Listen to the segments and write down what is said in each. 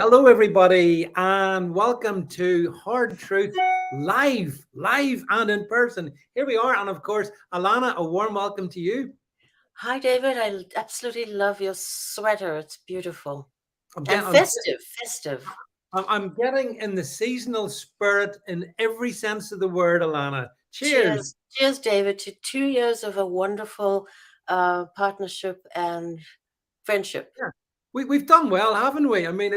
hello everybody, and welcome to Hard Truth live and in person. Here we are, and of course, Ilana, a warm welcome to you. Hi, David. I absolutely love your sweater. It's beautiful I'm and getting, I'm, festive. Festive. I'm getting in the seasonal spirit in every sense of the word, Ilana. Cheers. Cheers. Cheers, David, to 2 years of a wonderful partnership and friendship. Yeah. We've done well, haven't we? I mean,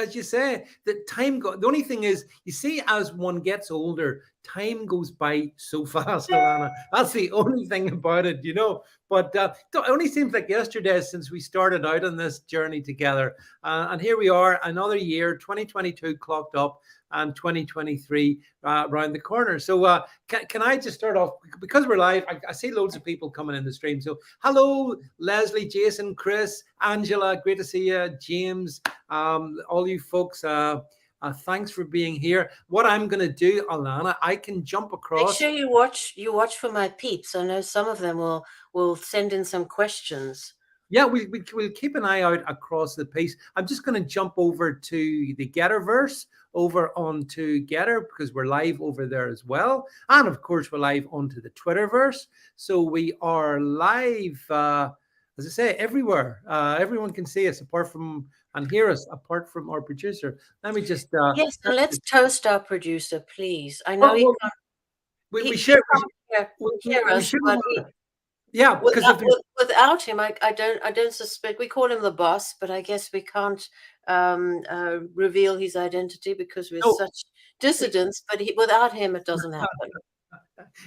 as you say, the only thing is, you see, as one gets older, time goes by so fast, Alana. That's the only thing about it, you know. But it only seems like yesterday since we started out on this journey together. And here we are, another year, 2022 clocked up, and 2023 around the corner. So can I just start off, because we're live? I see loads of people coming in the stream. So hello, Leslie, Jason, Chris, Angela, great to see you, James, all you folks. Thanks for being here. What I'm going to do, Alana, I can jump Make across. sure you watch for my peeps. I know some of them will send in some questions. Yeah, we'll keep an eye out across the piece. I'm just going to jump over to the Getterverse, over onto Getter, because we're live over there as well. And of course, we're live onto the Twitterverse. So we are live, as I say, everywhere. Everyone can see us apart from and hear us apart from our producer. Let me just. Yes, and let's toast our producer, please. I know Well, he well, can't we he should. can't hear We us, should. but Yeah, because if without him, I don't suspect. We call him the boss, but I guess we can't reveal his identity because we're no, such dissidents. But without him, it doesn't happen.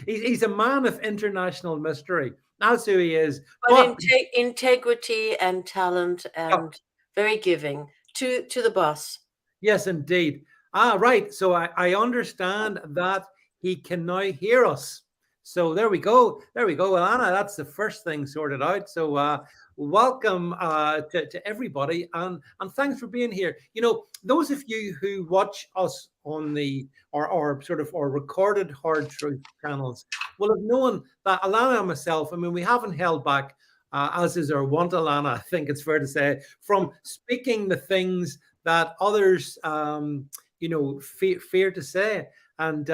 he's a man of international mystery. That's who he is. But But integrity and talent yeah, and very giving to the boss. yes, indeed. Right. So I understand that he can now hear us. So there we go. There we go. Well, Anna, that's the first thing sorted out. So welcome to everybody, and thanks for being here. You know, those of you who watch us on the or sort of our recorded Hard Truth channels will have known that Alana and myself, I mean, we haven't held back, as is our want, Alana, I think it's fair to say, from speaking the things that others, fear to say. And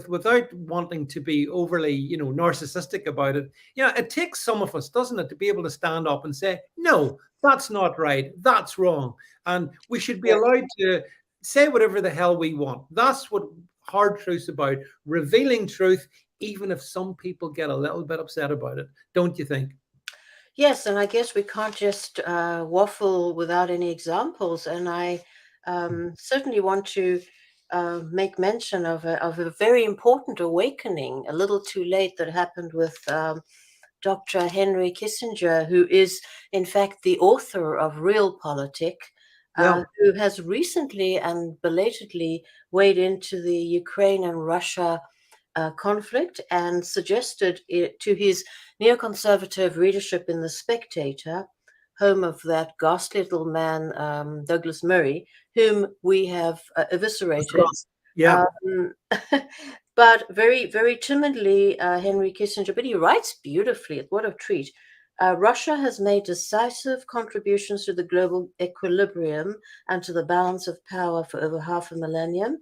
without wanting to be overly, narcissistic about it, it takes some of us, doesn't it, to be able to stand up and say, no, that's not right, that's wrong, and we should be Yes. allowed to say whatever the hell we want. That's what Hard Truth's about, revealing truth, even if some people get a little bit upset about it. Don't you think? Yes, and I guess we can't just waffle without any examples. And I certainly want to make mention of a very important awakening, a little too late, that happened with Dr. Henry Kissinger, who is, in fact, the author of Realpolitik, Yeah. who has recently and belatedly weighed into the Ukraine and Russia conflict and suggested it to his neoconservative readership in The Spectator, home of that ghastly little man, Douglas Murray, whom we have eviscerated. Yeah. Um, but very, very timidly, Henry Kissinger, but he writes beautifully. What a treat. Russia has made decisive contributions to the global equilibrium and to the balance of power for over half a millennium.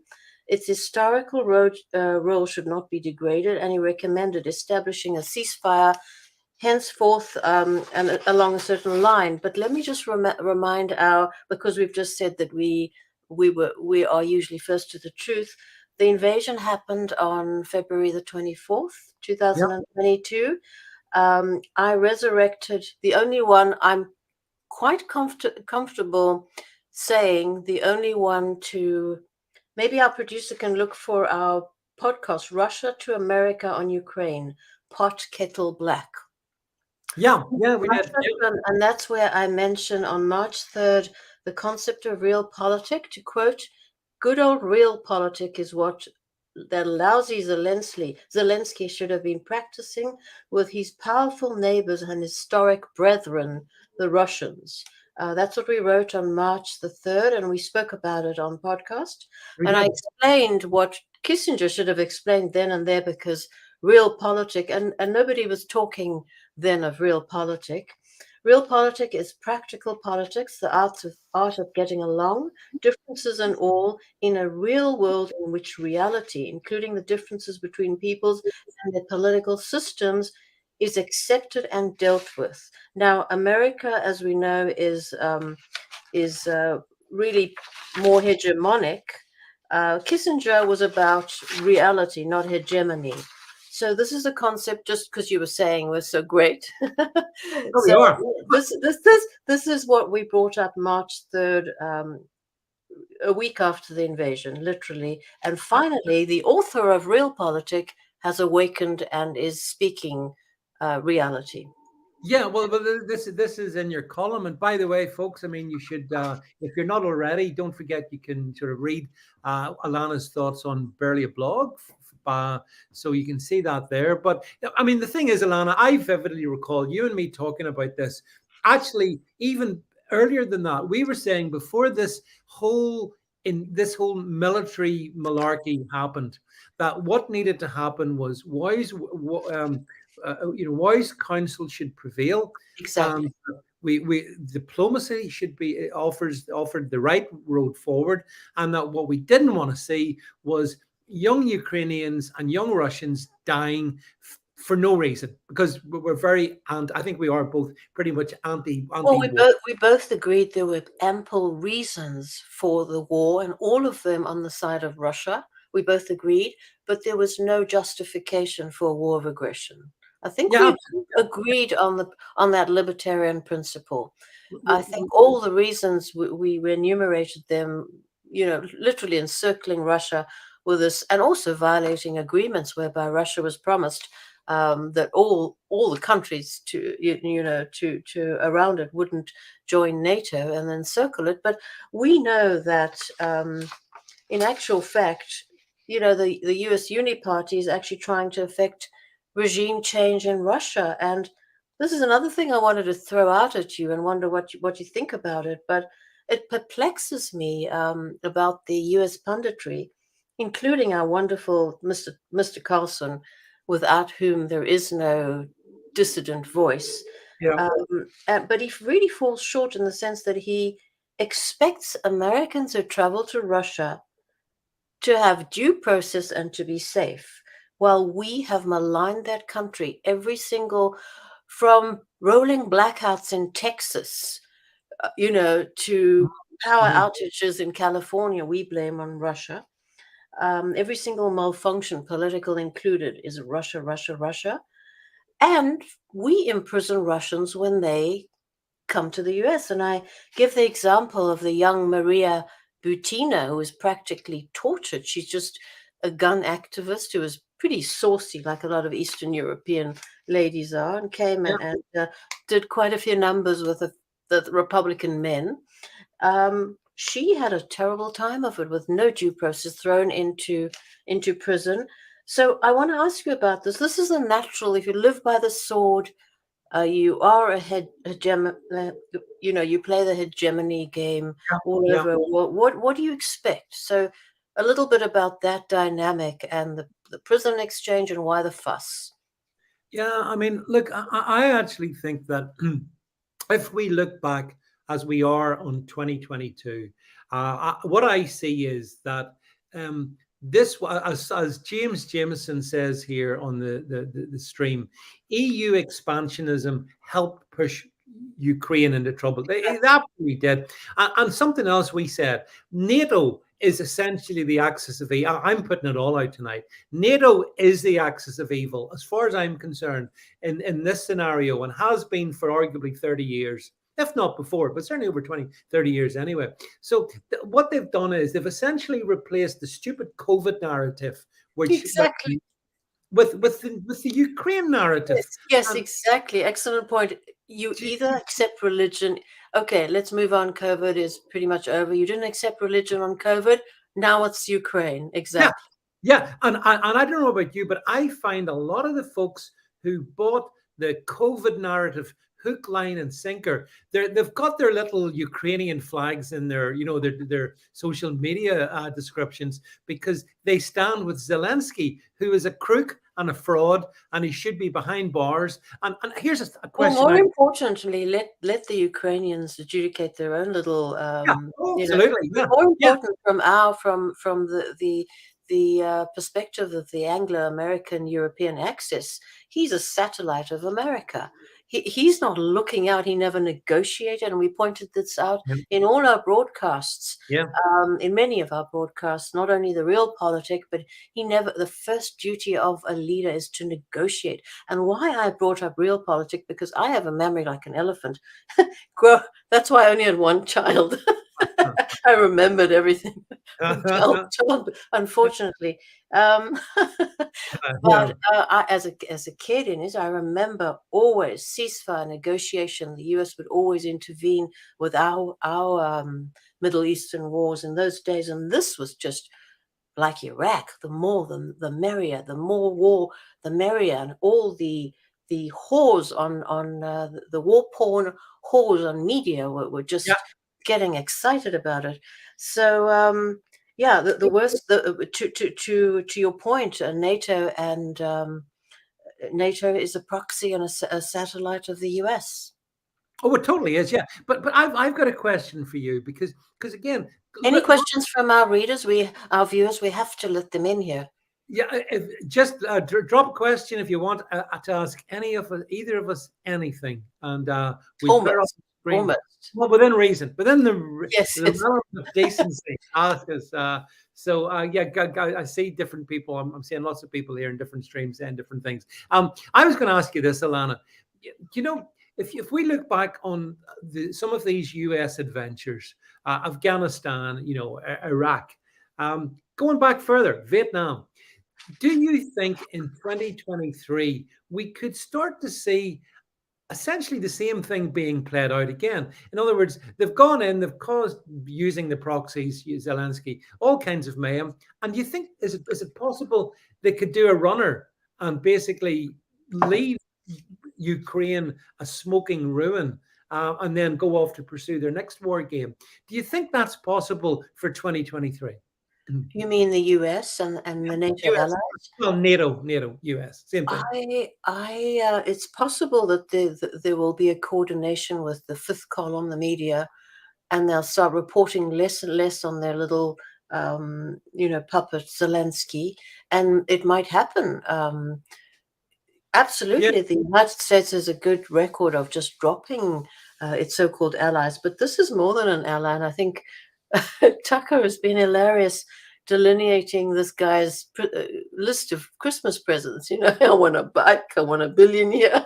Its historical role should not be degraded, and he recommended establishing a ceasefire henceforth and along a certain line. But let me just remind because we've just said that we are usually first to the truth. The invasion happened on February the 24th, Yeah. 2022. I resurrected the only one I'm quite comfortable saying, the only one to. Maybe our producer can look for our podcast, Russia to America on Ukraine, Pot Kettle Black. Yeah, we did. Russia and that's where I mention on March 3rd the concept of realpolitik. To quote, good old realpolitik is what that lousy Zelensky should have been practicing with his powerful neighbors and historic brethren, the Russians. That's what we wrote on March the 3rd, and we spoke about it on podcast. We And I did. explained what Kissinger should have explained then and there, because realpolitik, and nobody was talking then of realpolitik. Realpolitik is practical politics, the art of getting along, differences and all, in a real world in which reality, including the differences between peoples and their political systems, is accepted and dealt with. Now, America, as we know, is really more hegemonic. Kissinger was about reality, not hegemony. So this is a concept, just because you were saying was so great. Oh, we So are. this is what we brought up March 3rd, a week after the invasion, literally. And finally, the author of Realpolitik has awakened and is speaking reality. Yeah, well, this is in your column. And by the way, folks, I mean, you should, if you're not already, don't forget you can sort of read Alana's thoughts on Barely a Blog, so you can see that there. But I mean, the thing is, Alana, I vividly recall you and me talking about this. Actually, even earlier than that, we were saying before this whole military malarkey happened, that what needed to happen was wise counsel should prevail, Exactly. and we diplomacy should be offered the right road forward, and that what we didn't want to see was young Ukrainians and young Russians dying for no reason, because we're very, and I think we are both pretty much Well, anti-war. we both agreed there were ample reasons for the war, and all of them on the side of Russia. We both agreed, but there was no justification for a war of aggression. I think Yeah, we agreed on that libertarian principle. I think absolutely. all the reasons we enumerated them, literally encircling Russia with this, and also violating agreements whereby Russia was promised that all the countries to around it wouldn't join NATO and then circle it. But we know that in actual fact, the U.S. Uni Party is actually trying to affect regime change in Russia. And this is another thing I wanted to throw out at you and wonder what you think about it. But it perplexes me about the U.S. punditry, including our wonderful Mr. Carlson, without whom there is no dissident voice. Yeah. But he really falls short in the sense that he expects Americans who travel to Russia to have due process and to be safe, while we have maligned that country every single, from rolling blackouts in Texas, to power Mhm. outages in California, we blame on Russia. Every single malfunction, political included, is Russia, Russia, Russia. And we imprison Russians when they come to the US. And I give the example of the young Maria Butina, who was practically tortured. She's just a gun activist who was pretty saucy, like a lot of Eastern European ladies are, and came Yeah. and did quite a few numbers with the Republican men. She had a terrible time of it, with no due process, thrown into prison. So I want to ask you about this. This is a natural. If you live by the sword, you are you play the hegemony game all Yeah. over. What do you expect? So a little bit about that dynamic and the prison exchange and why the fuss. Yeah, I mean, look, I actually think that if we look back as we are on 2022, what I see is that this, as James Jameson says here on the stream, EU expansionism helped push Ukraine into trouble. They absolutely did. And something else we said, NATO is essentially the axis of evil. I'm putting it all out tonight. NATO is the axis of evil, as far as I'm concerned, in this scenario, and has been for arguably 30 years, if not before, but certainly over 20, 30 years anyway. So what they've done is they've essentially replaced the stupid COVID narrative, which Exactly. with the Ukraine narrative. Yes, And exactly. Excellent point. You either accept religion. Okay, let's move on. COVID is pretty much over. You didn't accept religion on COVID. Now it's Ukraine. yeah, Exactly. yeah, and I don't know about you, but I find a lot of the folks who bought the COVID narrative hook, line, and sinker, they've got their little Ukrainian flags in their, their social media descriptions, because they stand with Zelensky, who is a crook and a fraud, and he should be behind bars. And here's a Well, question. more importantly, let the Ukrainians adjudicate their own little, Yeah, absolutely. but Yeah, more yeah. important from the perspective of the Anglo-American European axis, he's a satellite of America. He's not looking out. He never negotiated, and we pointed this out Yeah. in all our broadcasts. Yeah. In many of our broadcasts, not only the realpolitik, but he never. The first duty of a leader is to negotiate. And why I brought up realpolitik, because I have a memory like an elephant. That's why I only had one child. I remembered everything from child, unfortunately. Yeah. But as a kid in it, I remember always ceasefire negotiation. The US would always intervene with our Middle Eastern wars in those days, and this was just like Iraq. The more, the merrier. The more war, the merrier, and all the whores on the war porn whores on media were Yeah. just getting excited about it. So yeah, the worst. To your point, NATO and NATO is a proxy and a satellite of the US. Oh, it totally is. Yeah, but I've got a question for you because again, Any questions from our readers? Our viewers. We have to let them in here. yeah, just drop a question if you want to ask any of us, either of us, anything, and we'll put it on the screen. Almost. Well, within reason, within Yes. the realm of decency. Ask us. Yeah, I see different people. I'm seeing lots of people here in different streams saying different things. I was going to ask you this, Ilana. You know, if we look back on some of these U.S. adventures, Afghanistan, Iraq, going back further, Vietnam. Do you think in 2023 we could start to see essentially the same thing being played out again? In other words, they've gone in, they've caused, using the proxies, Zelensky, all kinds of mayhem. And you think, is it possible they could do a runner and basically leave Ukraine a smoking ruin and then go off to pursue their next war game? Do you think that's possible for 2023? You mean the US and the NATO US, allies? well, NATO, US, same thing. It's possible that there will be a coordination with the fifth column, the media, and they'll start reporting less and less on their little, puppet Zelensky, and it might happen. Absolutely, the United States has a good record of just dropping its so-called allies, but this is more than an ally, and I think Tucker has been hilarious delineating this guy's list of Christmas presents. I want a bike, I want a billionaire.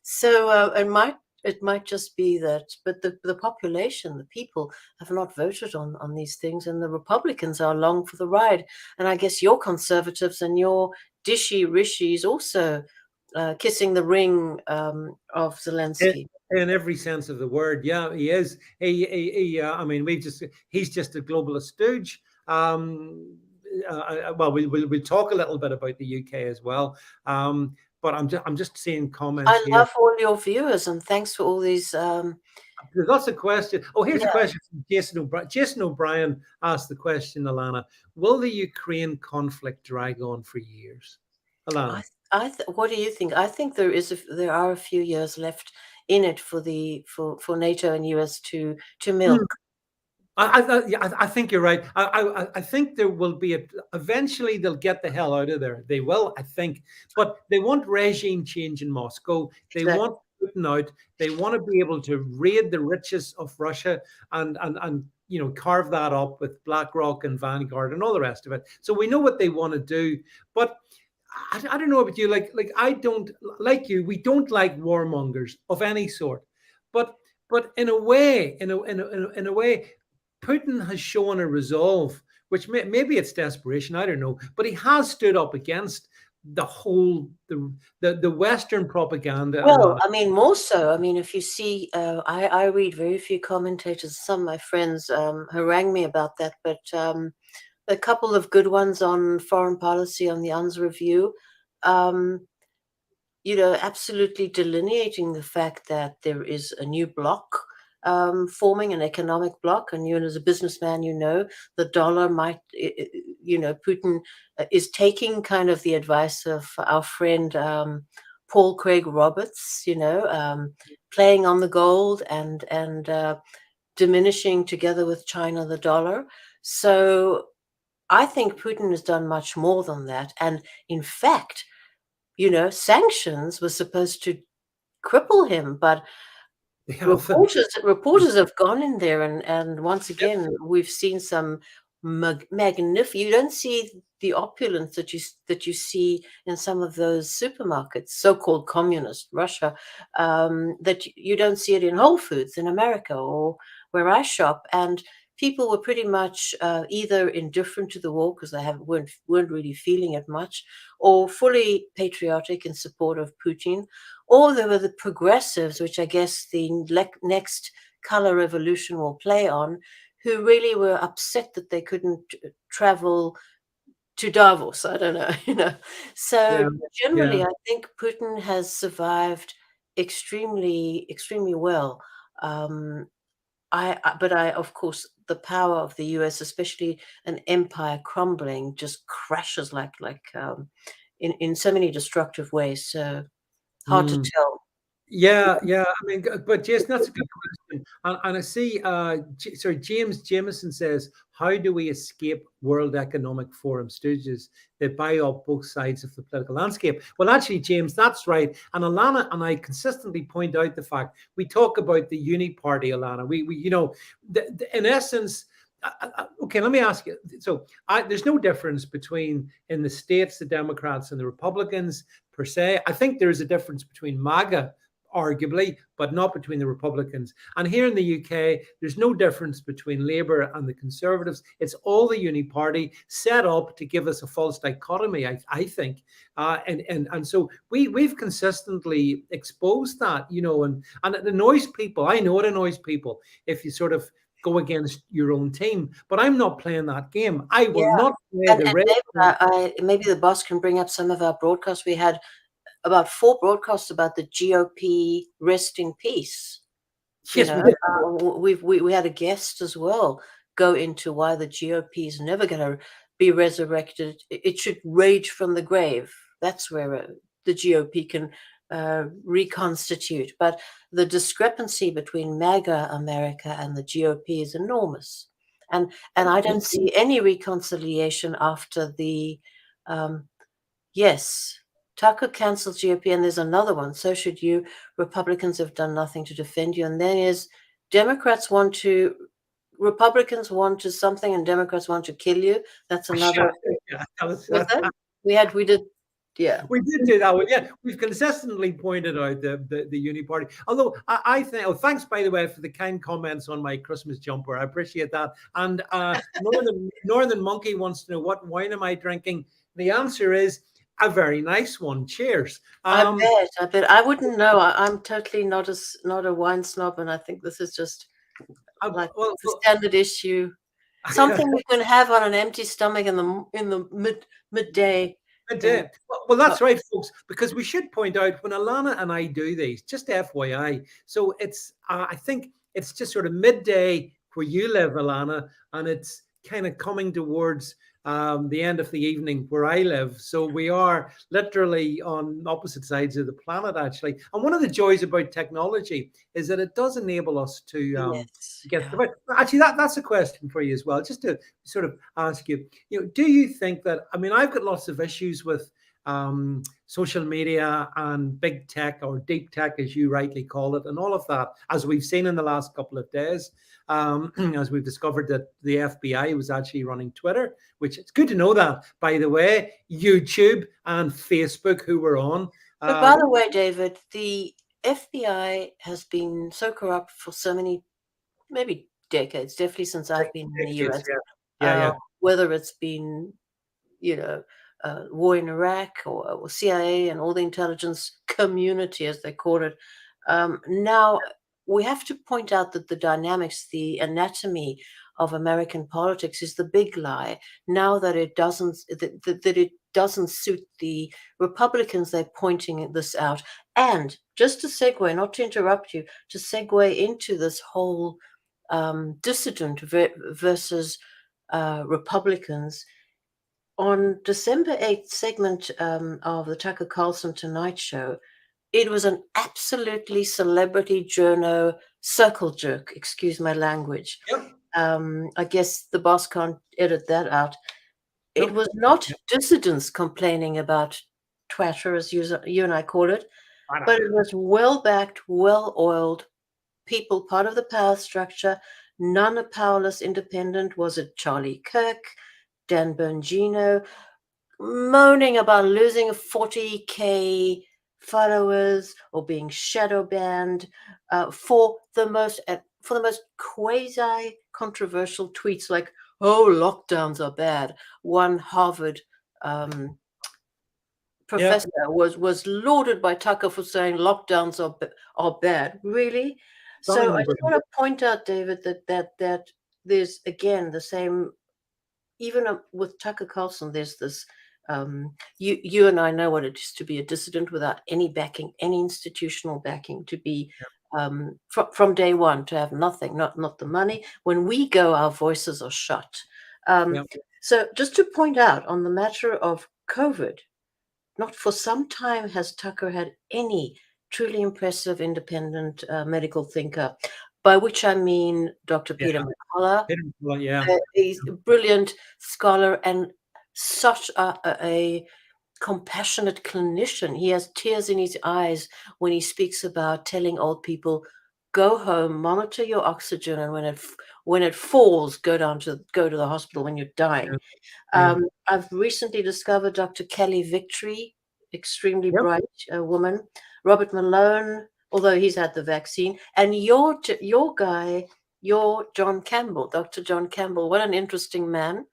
So it might just be that, but the population, the people have not voted on these things, and the Republicans are along for the ride. And I guess your conservatives and your dishy rishis also kissing the ring of Zelensky. In every sense of the word, yeah, he is. I mean, he's just a globalist stooge. Well, we'll talk a little bit about the UK as well. But I'm just seeing comments I here. love all your viewers, and thanks for all these. There's lots of questions. Oh, here's a question from Jason O'Brien. Jason O'Brien asked the question, Ilana: will the Ukraine conflict drag on for years? Ilana, what do you think? I think there are a few years left in it for NATO and US to milk. I think you're right. I think there will be eventually they'll get the hell out of there. They will, I think, but they want regime change in Moscow. They want Putin out. They want to be able to raid the riches of Russia and carve that up with BlackRock and Vanguard and all the rest of it. So we know what they want to do, but I don't know about you. Like I don't like you. We don't like warmongers of any sort, but in a way, in a way, Putin has shown a resolve, which maybe it's desperation, I don't know, but he has stood up against the whole the Western propaganda. Well, I mean, more so. I mean, if you see, I read very few commentators. Some of my friends harangue me about that, but a couple of good ones on foreign policy on the UN's review. Absolutely delineating the fact that there is a new bloc forming, an economic bloc, and as a businessman, the dollar might Putin is taking kind of the advice of our friend Paul Craig Roberts, playing on the gold and diminishing together with China the dollar. So I think Putin has done much more than that. And in fact, sanctions were supposed to cripple him, but They haven't. reporters have gone in there, and once again we've seen some magnificent. You don't see the opulence that you see in some of those supermarkets, so-called communist Russia, that you don't see it in Whole Foods in America or where I shop. And people were pretty much either indifferent to the war because they weren't really feeling it much, or fully patriotic in support of Putin, or there were the progressives, which I guess the next color revolution will play on, who really were upset that they couldn't travel to Davos. I don't know. So Yeah, yeah. generally, I think Putin has survived extremely, extremely well. But of course, the power of the US, especially an empire crumbling, just crashes in so many destructive ways. So hard to Mm. tell. Yeah, yeah. I mean, but Jason, that's a good question. And I see, sorry, James Jameson says, how do we escape World Economic Forum stooges that buy up both sides of the political landscape? Well, actually, James, that's right. And Ilana and I consistently point out the fact we talk about the uni party, Ilana. We in essence, okay, let me ask you. So there's no difference between in the States, the Democrats and the Republicans per se. I think there's a difference between MAGA arguably, but not between the Republicans. And here in the UK, there's no difference between Labour and the Conservatives. It's all the uni party set up to give us a false dichotomy, I think. And so we've consistently exposed that, and it annoys people. I know it annoys people if you sort of go against your own team, but I'm not playing that game. I will Yeah. not play And the red. David, maybe the boss can bring up some of our broadcasts. We had about 4 broadcasts about the GOP rest in peace. Yes, we did. We had a guest as well go into why the GOP is never going to be resurrected. It should rage from the grave. That's where the GOP can reconstitute. But the discrepancy between MAGA America and the GOP is enormous. And I don't see any reconciliation after the yes. Tucker cancelled GOP, and there's another one. So should you. Republicans have done nothing to defend you. And then is Republicans want to something, and Democrats want to kill you. That's another. Yeah, Was that? We did. Yeah. we did do that one. Yeah, we've consistently pointed out the uni party. Although I think, thanks by the way for the kind comments on my Christmas jumper. I appreciate that. And Northern Monkey wants to know, what wine am I drinking? The answer is a very nice one. Cheers. I bet. I wouldn't know. I'm totally not a wine snob, and I think this is just like the standard issue. Something you can have on an empty stomach in the midday. Well, that's right, folks, because we should point out when Ilana and I do these, just FYI. So it's, I think it's just sort of midday where you live, Ilana, and it's kind of coming towards the end of the evening where I live. So we are literally on opposite sides of the planet, actually. And one of the joys about technology is that it does enable us to get the. Actually, that's a question for you as well, just to sort of ask you. Do you think that? I mean, I've got lots of issues with social media and big tech, or deep tech, as you rightly call it, and all of that, as we've seen in the last couple of days. As we've discovered that the FBI was actually running Twitter, which it's good to know that, by the way, YouTube and Facebook, who were on. But by the way, David, the FBI has been so corrupt for so many, maybe decades, definitely since I've been in the US. Yeah. Whether it's been, war in Iraq or CIA and all the intelligence community, as they call it. Now, we have to point out that the dynamics, the anatomy of American politics is the big lie. Now that it doesn't, that it doesn't suit the Republicans, they're pointing this out. And just to segue, not to interrupt you, to segue into this whole dissident versus Republicans, on December 8th segment of the Tucker Carlson Tonight Show, it was an absolutely celebrity journo circle jerk. Excuse my language. Yep. I guess the boss can't edit that out. It Nope. was not Yep. dissidents complaining about Twitter, as you and I call it, I know. but it was well-backed, well-oiled people, part of the power structure, none a powerless independent. Was it Charlie Kirk, Dan Bongino, moaning about losing 40K followers or being shadow banned for the most quasi controversial tweets like, "Oh, lockdowns are bad." One Harvard um, Yeah. professor was lauded by Tucker for saying lockdowns are bad. Really? So I Stunning. just want to point out, David, that there's again the same. Even with Tucker Carlson, there's this. You and I know what it is to be a dissident without any backing, any institutional backing, to be from day one, to have nothing, not the money. When we go, our voices are shut. Yeah. So just to point out on the matter of COVID, not for some time has Tucker had any truly impressive independent medical thinker, by which I mean Dr. Yeah. Peter McCullough. Yeah. He's a brilliant scholar and such a compassionate clinician. He has tears in his eyes when he speaks about telling old people, "Go home, monitor your oxygen, and when it falls, go to the hospital when you're dying." Yeah. I've recently discovered Dr. Kelly Victory, extremely Yep. bright woman. Robert Malone, although he's had the vaccine, and your guy, your John Campbell, Dr. John Campbell. What an interesting man.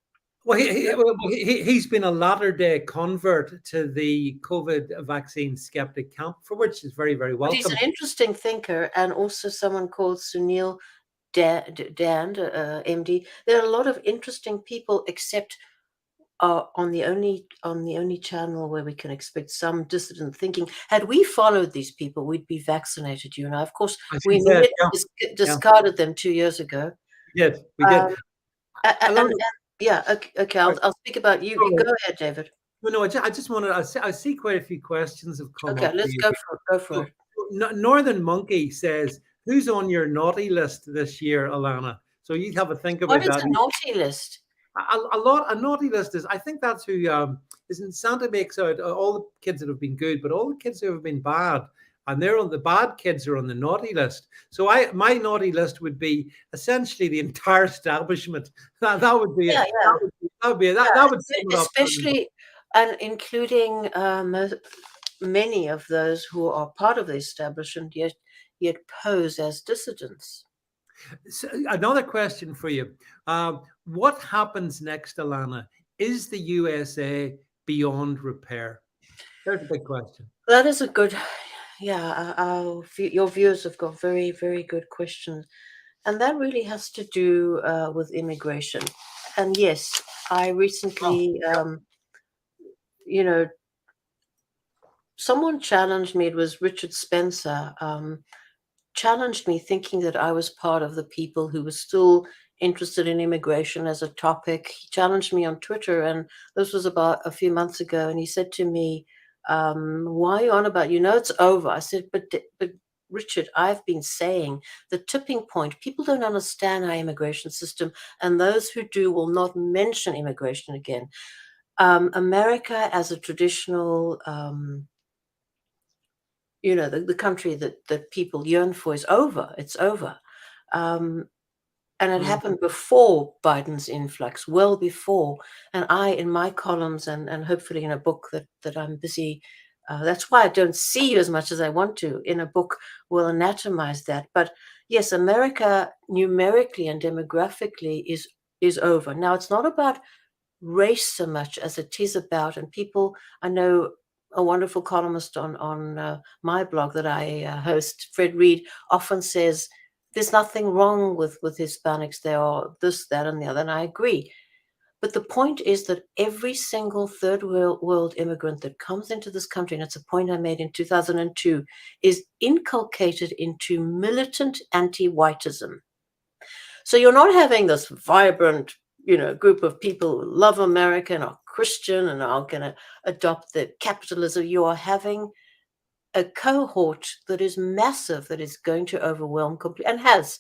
Well, he's been a latter day convert to the COVID vaccine skeptic camp, for which is very, very But he's welcome. an interesting thinker, and also someone called Sunil Dand, MD. There are a lot of interesting people, except on the only channel where we can expect some dissident thinking. Had we followed these people, we'd be vaccinated. You and I, of course, As we you said, immediately yeah, discarded them 2 years ago. we did, we did. Um, and yeah, okay, Sorry, I'll speak about you. You sorry. go ahead, David. No, I just wanted. I see quite a few questions have come Okay, up for let's you. go for it. Go for So, it. Northern Monkey says, "Who's on your naughty list this year, Ilana?" So you have a think What about is that. a naughty list? A naughty list is, I think that's who isn't Santa makes out all the kids that have been good, but all the kids who have been bad, and they're on the bad kids are on the naughty list. So my naughty list would be essentially the entire establishment. That would be Yeah, it. yeah, That would sum it up. especially and including many of those who are part of the establishment yet pose as dissidents. So another question for you. What happens next, Ilana? Is the USA beyond repair? There's a big question. That is a good, yeah. Your viewers have got very, very good questions, and that really has to do with immigration. And yes, I Oh, recently, yep. you know, someone challenged me. It was Richard Spencer. Challenged me thinking that I was part of the people who were still interested in immigration as a topic. He challenged me on Twitter, and this was about a few months ago. And he said to me, "Why are you on about? You know, it's over." I said, "But Richard, I've been saying the tipping point. People don't understand our immigration system, and those who do will not mention immigration again. America, as a traditional." The country that people yearn for is over. It's over. Um, and it Mm. happened before Biden's influx, well before. And I, in my columns and hopefully in a book that I'm busy, that's why I don't see you as much as I want to, in a book will anatomize that. But yes, America numerically and demographically is over. Now, it's not about race so much as it is about, and people, I know a wonderful columnist on my blog that I host, Fred Reed, often says there's nothing wrong with Hispanics. They are this, that, and the other, and I agree. But the point is that every single third world immigrant that comes into this country, and it's a point I made in 2002, is inculcated into militant anti-whiteism. So you're not having this vibrant group of people who love America and are Christian and are going to adopt the capitalism. You are having a cohort that is massive, that is going to overwhelm completely, and has.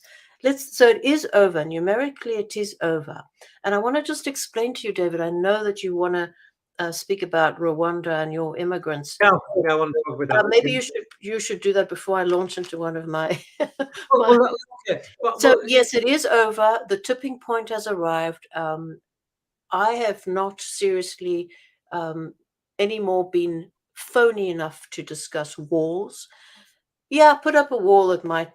So it is over. Numerically, it is over. And I want to just explain to you, David, I know that you want to speak about Rwanda and your immigrants. Yeah, I want to talk about that. Maybe you should do that before I launch into one of my. Okay. So yes, it is over. The tipping point has arrived. I have not seriously anymore been phony enough to discuss walls. Yeah, put up a wall that might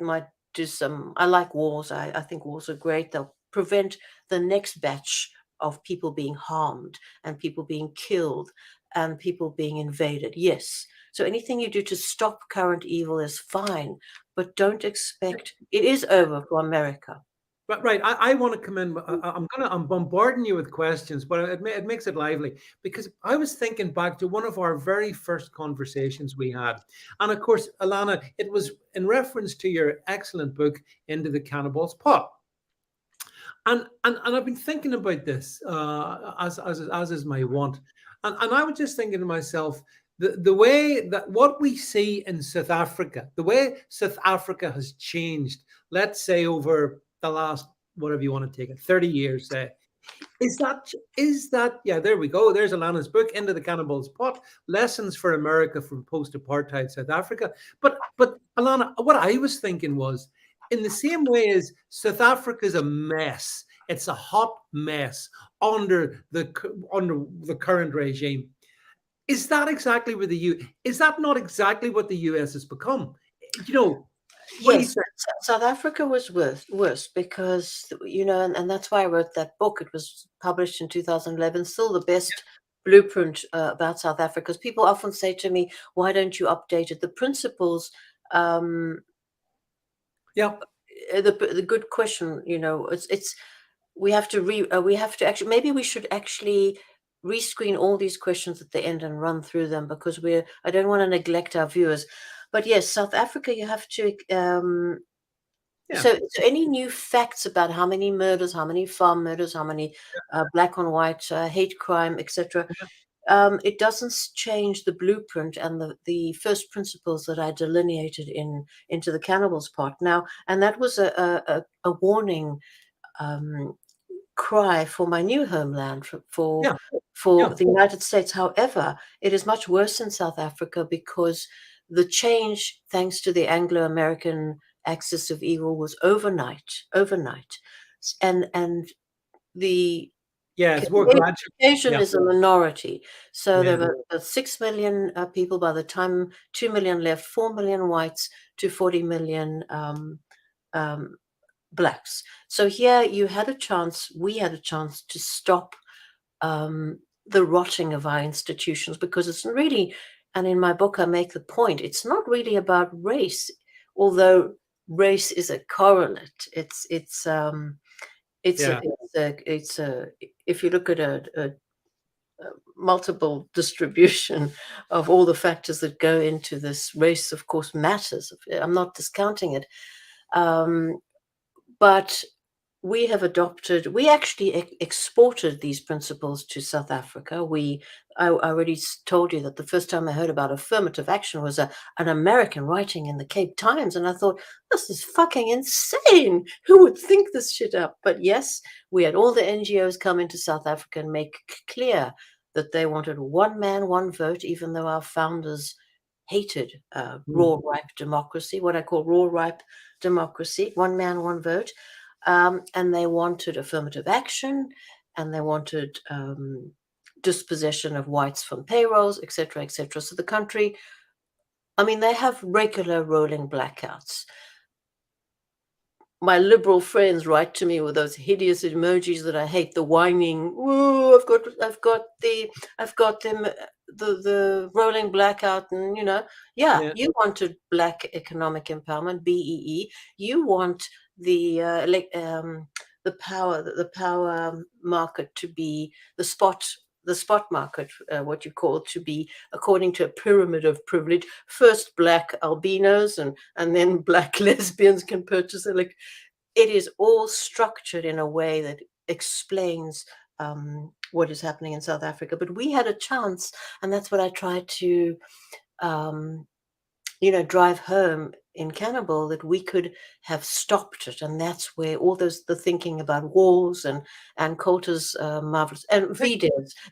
do some. I like walls. I think walls are great. They'll prevent the next batch of people being harmed and people being killed and people being invaded. Yes. So anything you do to stop current evil is fine, but don't expect it is over for America. Right. I want to come in. I'm bombarding you with questions, but it makes it lively because I was thinking back to one of our very first conversations we had, and of course, Ilana, it was in reference to your excellent book, Into the Cannibal's Pot. And I've been thinking about this as is my want, and I was just thinking to myself the way that what we see in South Africa, the way South Africa has changed, let's say over the last whatever you want to take it, 30 years, say, is that yeah, there we go. There's Alana's book, Into the Cannibal's Pot: Lessons for America from Post-Apartheid South Africa. But Alana, what I was thinking was, in the same way as South Africa's a mess, it's a hot mess under the current regime. Is that exactly where is that not exactly what the US has become? You know, what do you Yes, think? South Africa was worse because, and that's why I wrote that book. It was published in 2011, still the best blueprint about South Africa. Because people often say to me, why don't you update it? The principles, um, Yeah, the good question, it's we have to actually, maybe we should actually rescreen all these questions at the end and run through them because I don't want to neglect our viewers. But yes, South Africa, you have to yeah, so any new facts about how many murders, how many farm murders, how many black on white hate crime, etc. yeah, It doesn't change the blueprint and the first principles that I delineated into the Cannibals Pot. Now, and that was a warning um, cry for my new homeland for yeah, for yeah, the United States. However, it is much worse in South Africa because the change, thanks to the Anglo-American axis of evil, was overnight, and the yeah. It's more gradual. Caucasian Yeah, is a minority. So there yeah, were 6 million people by the time 2 million left, 4 million whites to 40 million um, blacks. So here we had a chance to stop the rotting of our institutions because it's really, and in my book I make the point, it's not really about race, although race is a correlate. yeah. It's a if you look at a multiple distribution of all the factors that go into this, race of course matters. I'm not discounting it, um, but we actually exported these principles to South Africa. I already told you that the first time I heard about affirmative action was an American writing in the Cape Times. And I thought, this is fucking insane. Who would think this shit up? But yes, we had all the NGOs come into South Africa and make clear that they wanted one man, one vote, even though our founders hated Mm. raw, ripe democracy, what I call raw, ripe democracy, one man, one vote. And they wanted affirmative action, and they wanted dispossession of whites from payrolls, etc., etc. So the country, I mean, they have regular rolling blackouts. My liberal friends write to me with those hideous emojis that I hate, the whining. Ooh, I've got them, the rolling blackout, and Yeah, you wanted black economic empowerment, BEE. You want the power market to be the spot market, what you call, to be according to a pyramid of privilege. First, black albinos, and then black lesbians can purchase it. Like, it is all structured in a way that explains what is happening in South Africa. But we had a chance, and that's what I tried to um, drive home in Cannibal, that we could have stopped it. And that's where all the thinking about wars and Coulter's marvelous, and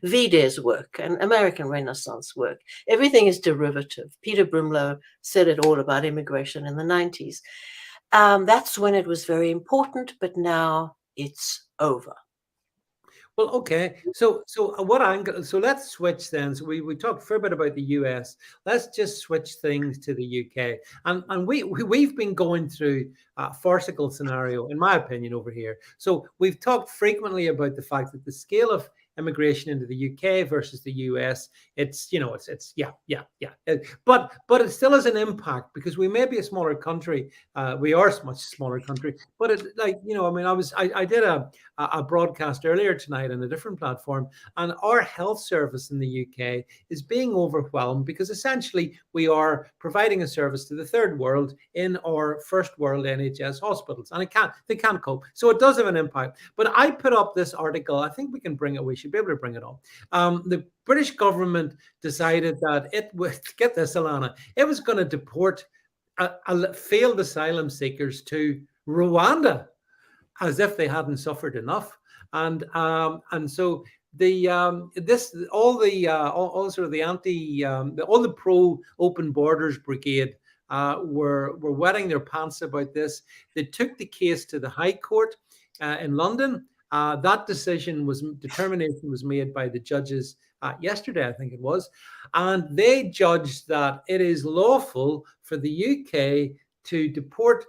Vide's work and American Renaissance work, everything is derivative. Peter Brimlow said it all about immigration in the 90s. That's when it was very important, but now it's over. Well, okay. So what angle? So let's switch then. So we talked a fair bit about the US. Let's just switch things to the UK. And we've been going through a farcical scenario, in my opinion, over here. So we've talked frequently about the fact that the scale of immigration into the UK versus the US, it's but it still has an impact because we may be a smaller country. We are a much smaller country, but it, like, I mean, I did a broadcast earlier tonight on a different platform, and our health service in the UK is being overwhelmed because essentially we are providing a service to the third world in our first world NHS hospitals, and they can't cope. So it does have an impact. But I put up this article. I think we can bring it. We should be able to bring it up. The British government decided that it would get this, Ilana. It was going to deport failed asylum seekers to Rwanda, as if they hadn't suffered enough. And so the this all sort of the all the pro open borders brigade were wetting their pants about this. They took the case to the High Court in London. That determination was made by the judges yesterday, I think it was, and they judged that it is lawful for the UK to deport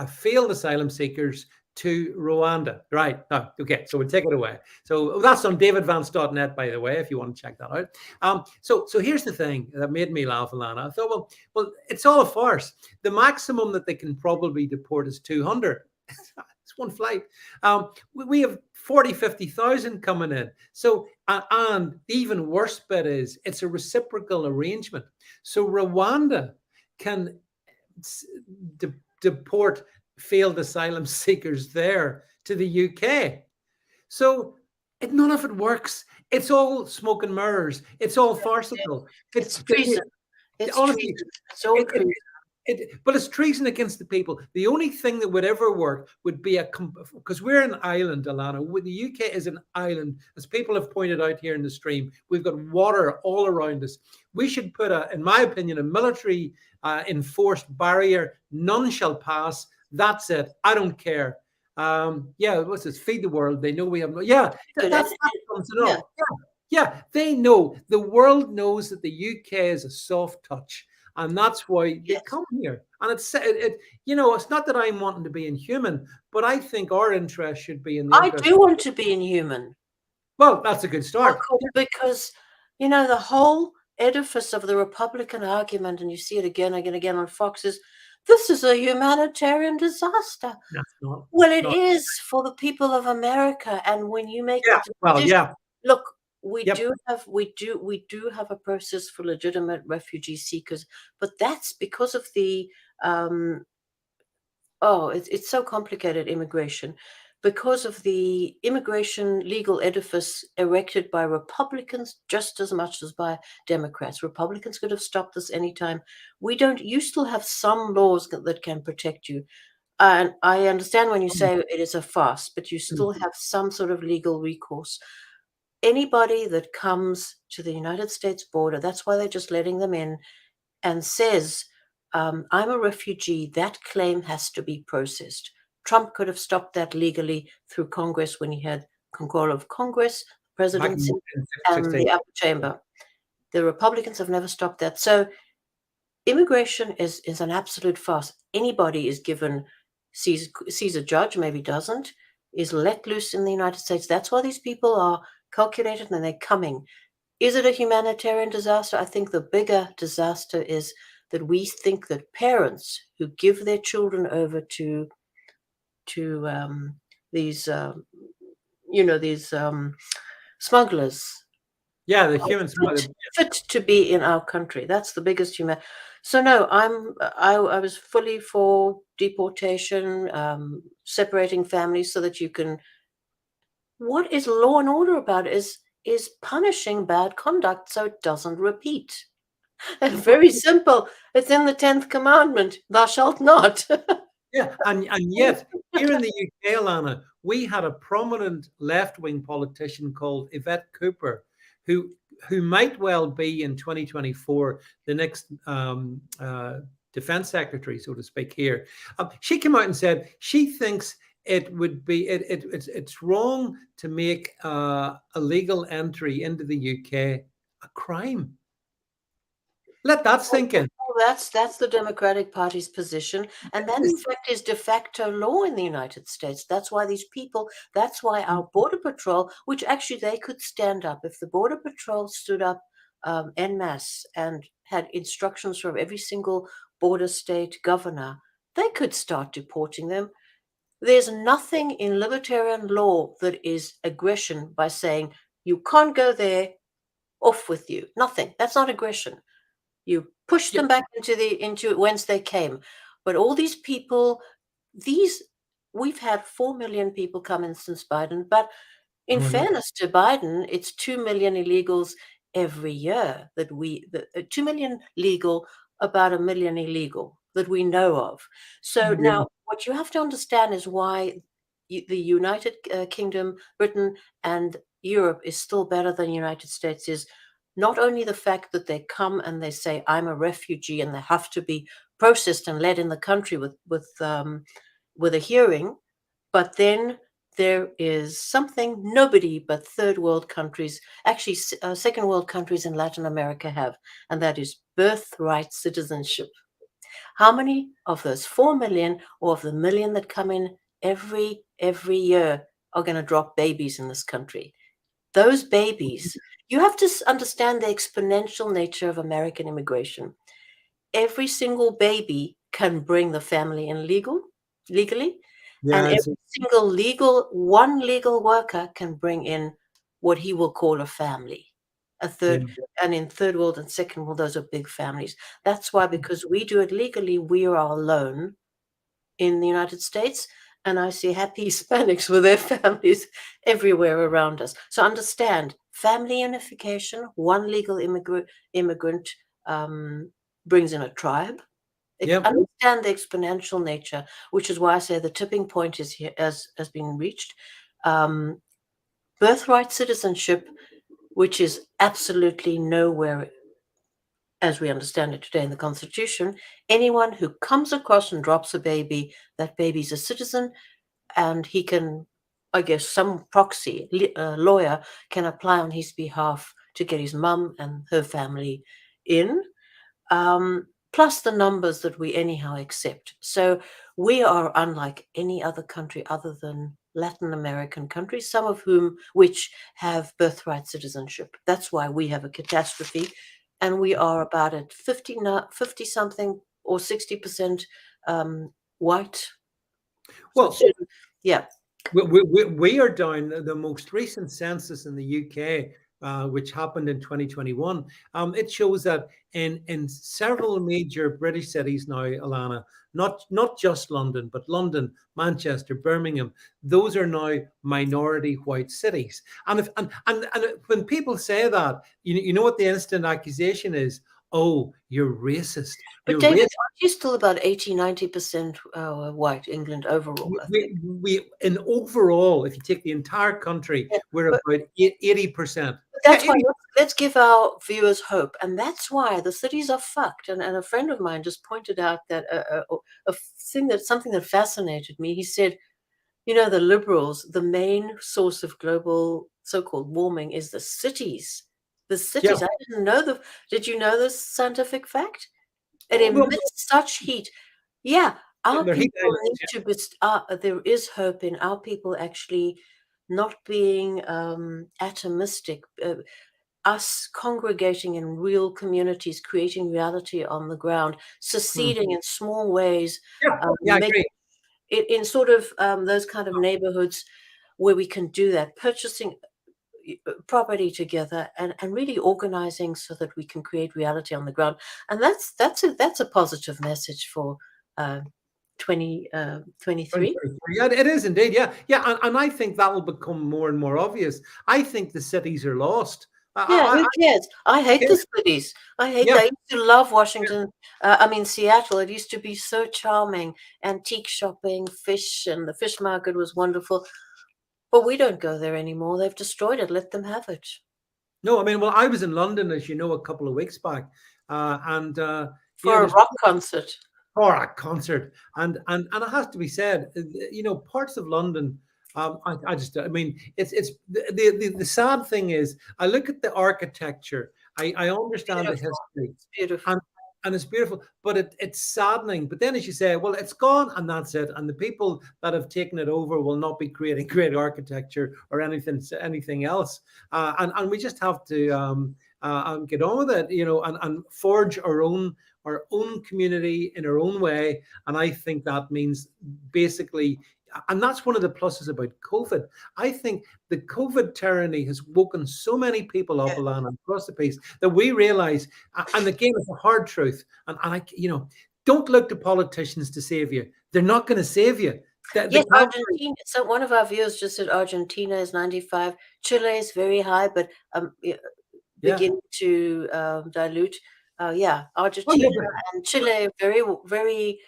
failed asylum seekers to Rwanda. Right. No, okay. So we'll take it away. So that's on davidvance.net, by the way, if you want to check that out. So here's the thing that made me laugh, Ilana. I thought, well, it's all a farce. The maximum that they can probably deport is 200. It's one flight. We have 40, 50,000 coming in. So, and the even worse bit is it's a reciprocal arrangement. So Rwanda can deport failed asylum seekers there to the UK. So none of it works. It's all smoke and mirrors. It's all farcical. It's treason. It's honestly, treason. It's all treason. But it's treason against the people. The only thing that would ever work would be because we're an island, Ilana. The UK is an island, as people have pointed out here in the stream. We've got water all around us. We should put in my opinion, a military enforced barrier. None shall pass. That's it. I don't care. What's this? Feed the world. They know we have no. Yeah, that's enough. Yeah, they know. The world knows that the UK is a soft touch. And that's why they come here. And it's not that I'm wanting to be inhuman, but I think our interest should be in the I do want to be inhuman. Well, that's a good start. Because, the whole edifice of the Republican argument, and you see it again and again on Fox, is this is a humanitarian disaster. It is for the people of America. And when you make look, we do have a process for legitimate refugee seekers, but that's because of the it's so complicated, immigration, because of the immigration legal edifice erected by Republicans just as much as by Democrats. Republicans could have stopped this anytime. You still have some laws that can protect you. And I understand when you say it is a farce, but you still have some sort of legal recourse. Anybody that comes to the United States border, that's why they're just letting them in, and says, I'm a refugee, that claim has to be processed. Trump could have stopped that legally through Congress when he had control of Congress, presidency, and the upper chamber. The Republicans have never stopped that. So immigration is an absolute farce. Anybody is sees a judge, maybe doesn't, is let loose in the United States. That's why these people are calculated and they're coming. Is it a humanitarian disaster? I think the bigger disaster is that we think that parents who give their children over to these smugglers, the human smugglers, fit to be in our country. That's the biggest human. So no, I was fully for deportation, separating families so that you can what is law and order about is punishing bad conduct so it doesn't repeat. And very simple. It's in the 10th commandment, thou shalt not. Yeah, and yet here in the UK, Alana, we had a prominent left-wing politician called Yvette Cooper, who might well be in 2024 the next defense secretary, so to speak. Here, she came out and said she thinks it would be it's wrong to make illegal entry into the UK a crime. Let that sink in. That's the Democratic Party's position, and that in fact is de facto law in the United States. That's why these people, that's why our Border Patrol, which actually they could stand up if the Border Patrol stood up en masse and had instructions from every single border state governor, they could start deporting them. There's nothing in libertarian law that is aggression by saying you can't go there, off with you. Nothing. That's not aggression. You push Yeah. them back into whence they came. But all these people, we've had 4 million people come in since Biden. But in Oh, no. fairness to Biden, it's 2 million illegals every year 2 million legal, about a million illegal that we know of. So Yeah. now what you have to understand is why the United Kingdom, Britain, and Europe is still better than the United States is not only the fact that they come and they say, I'm a refugee, and they have to be processed and led in the country with a hearing, but then there is something nobody but third world countries, actually second world countries in Latin America have, and that is birthright citizenship. How many of those 4 million or of the million that come in every year are going to drop babies in this country? Those babies, you have to understand the exponential nature of American immigration. Every single baby can bring the family in legally, and Yeah. every single one legal worker can bring in what he will call a family. A Yeah. third, and in third world and second world, those are big families. That's why, because we do it legally, we are alone in the United States, and I see happy Hispanics with their families everywhere around us. So understand, family unification, one legal immigrant brings in a tribe. Yeah. Understand the exponential nature, which is why I say the tipping point is here, has been reached. Birthright citizenship, which is absolutely nowhere as we understand it today in the Constitution. Anyone who comes across and drops a baby, that baby's a citizen, and he can, I guess, some proxy lawyer can apply on his behalf to get his mum and her family in, plus the numbers that we anyhow accept. So we are unlike any other country other than Latin American countries, some of which have birthright citizenship. That's why we have a catastrophe, and we are about at 50 something or 60% white. So Well, yeah. we are down the most recent census in the UK, which happened in 2021. It shows that in several major British cities now, Alana, not just London, but London, Manchester, Birmingham, those are now minority white cities. And if and when people say that, you know what the instant accusation is? Oh, you're racist. But You're David, racist. aren't you still about 80, 90% white, England overall, I think? We in overall, if you take the entire country, Yeah, we're but about 80%. Yeah, that's why 80. let's give our viewers hope, and that's why the cities are fucked. And a friend of mine just pointed out that something that fascinated me. He said, the liberals, the main source of global so-called warming is the cities. The Yeah. cities. I didn't know Did you know this scientific fact? It Well, emits such heat. Yeah, our they're heat people islands. need to be. There is hope in our people actually not being atomistic. Us congregating in real communities, creating reality on the ground, Mm. seceding in small ways, Yeah, yeah, I make agree. it in sort of those kind of neighborhoods where we can do that, purchasing property together and really organizing so that we can create reality on the ground. And that's a positive message for uh, 2023. 2023. Yeah, it is indeed. Yeah, yeah, and I think that will become more and more obvious. I think the cities are lost. Yeah, who cares? I hate Yeah, the cities. yeah. I used to love Washington. I mean, Seattle. It used to be so charming. Antique shopping, fish, and the fish market was wonderful. But we don't go there anymore. They've destroyed it. Let them have it. No, I mean, well, I was in London, as you know, a couple of weeks back, and For a there's rock concert. for a concert, and it has to be said, parts of London. I just, I mean, it's the sad thing is, I look at the architecture, I understand the Beautiful. history, Beautiful. and it's beautiful, but it's saddening. But then, as you say, well, it's gone, and that's it. And the people that have taken it over will not be creating great architecture or anything else. And we just have to get on with it, and forge our own community in our own way. And I think that means basically, and that's one of the pluses about COVID. I think the COVID tyranny has woken so many people up, Yeah. Alana, across the piece, that we realize, and again, it's a hard truth. Don't look to politicians to save you. They're not going to save you. Yes, The cavalry, Argentina. So one of our viewers just said Argentina is 95. Chile is very high, but yeah. beginning to dilute. Yeah, Oh, yeah, Argentina but and Chile, very, very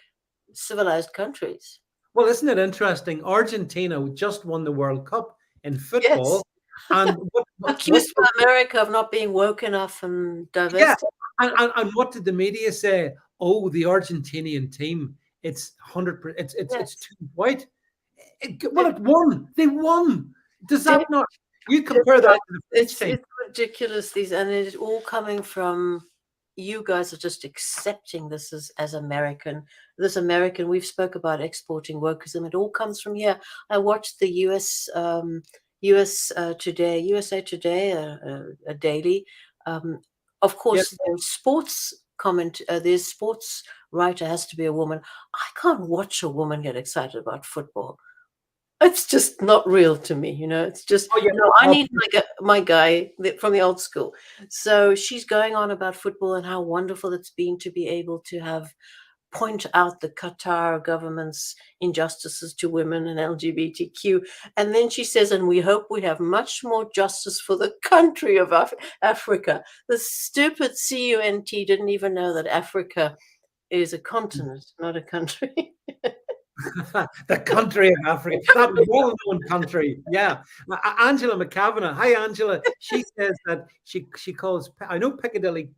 civilized countries. well, isn't it interesting? Argentina just won the World Cup in Yes. football, and what Accused by America of not being woke enough and yeah, divested. and what did the media say? Oh, the Argentinian team, it's 100%, it's Yes. too white. Well, it won. They won. Does Dead, that not? You dead compare that right. to the French It's team. it's ridiculous. And it's all coming from you guys are just accepting this as American. This American. We've spoke about exporting wokeism. It all comes from here. I watched the US Today, USA Today, a daily. Um, of Yeah. course, there's sports comment. There's sports writer has to be a woman. I can't watch a woman get excited about football. It's just not real to me, It's just Oh, yeah. no. I Oh, need my guy from the old school. So she's going on about football and how wonderful it's been to be able to have point out the Qatar government's injustices to women and LGBTQ. And then she says, and we hope we have much more justice for the country of Africa. The stupid CUNT didn't even know that Africa is a continent, not a country. the country of Africa, that well-known country. Yeah, Angela McCavanagh. Hi, Angela. She says that she calls, I know Piccadilly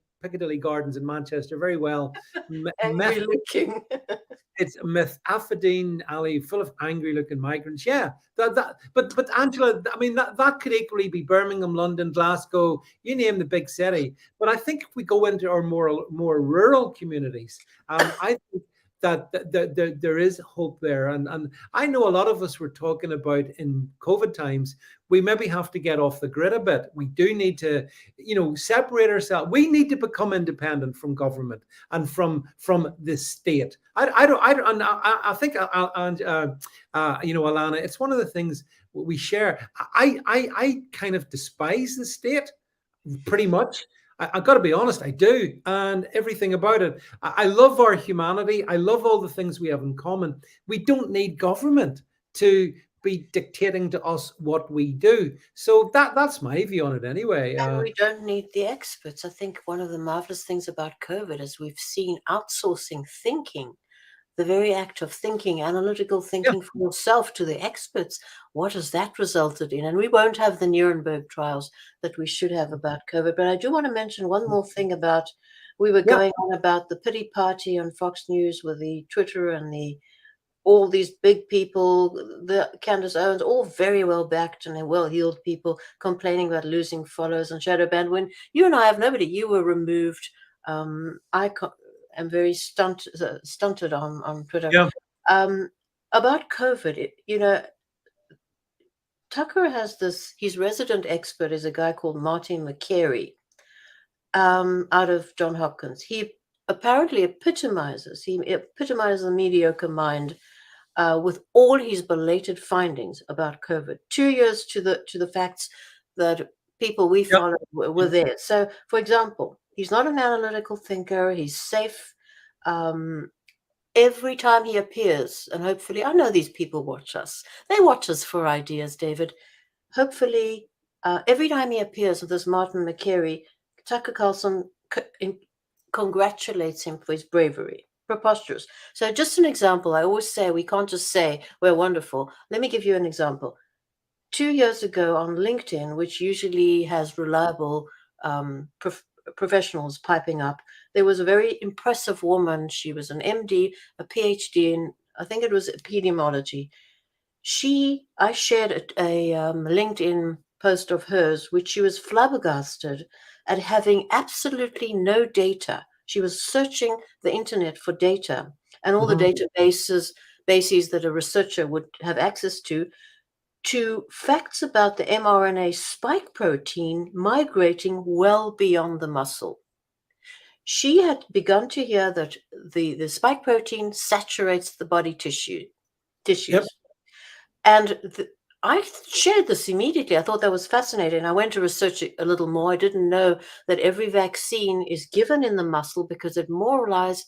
Gardens in Manchester very well. Angry looking. It's Methamphetamine alley full of angry looking migrants. Yeah, but Angela, I mean, that could equally be Birmingham, London, Glasgow, you name the big city. But I think if we go into our more rural communities, I think that there is hope there. And I know a lot of us were talking about in COVID times, we maybe have to get off the grid a bit. We do need to, separate ourselves. We need to become independent from government and from the state. I think, Alana, it's one of the things we share. I kind of despise the state, pretty much. I've got to be honest, I do, and everything about it. I love our humanity. I love all the things we have in common. We don't need government to be dictating to us what we do. So that's my view on it anyway. And we don't need the experts. I think one of the marvelous things about COVID is we've seen outsourcing thinking, the very act of thinking, analytical Yeah, thinking for yourself to the experts. What has that resulted in? And we won't have the Nuremberg trials that we should have about COVID. But I do want to mention one more thing about, we were yeah, going on about the pity party on Fox News with the Twitter and all these big people, the Candace Owens, all very well backed and well-heeled people complaining about losing followers and shadow banned. When you and I have nobody, you were removed. I am very stunted on Twitter. yeah, About COVID, Tucker has this, his resident expert is a guy called Martin McCary, out of John Hopkins. He apparently epitomizes the mediocre mind with all his belated findings about COVID, 2 years to the facts that people we yeah, followed were there. So, for example, he's not an analytical thinker. He's safe. Um, every time he appears, and hopefully, I know these people watch us. They watch us for ideas, David. Hopefully, every time he appears with this Martin McCary, Tucker Carlson congratulates him for his bravery. Preposterous. So, just an example. I always say we can't just say we're wonderful. Let me give you an example. 2 years ago on LinkedIn, which usually has reliable professionals piping up, there was a very impressive woman. She was an MD, a PhD in, I think it was epidemiology. I shared a LinkedIn post of hers, which she was flabbergasted at having absolutely no data. She was searching the internet for data and all the databases bases that a researcher would have access to facts about the mRNA spike protein migrating well beyond the muscle. She had begun to hear that the spike protein saturates the body tissues. Yep. And I shared this immediately. I thought that was fascinating. I went to research it a little more. I didn't know that every vaccine is given in the muscle because it more or less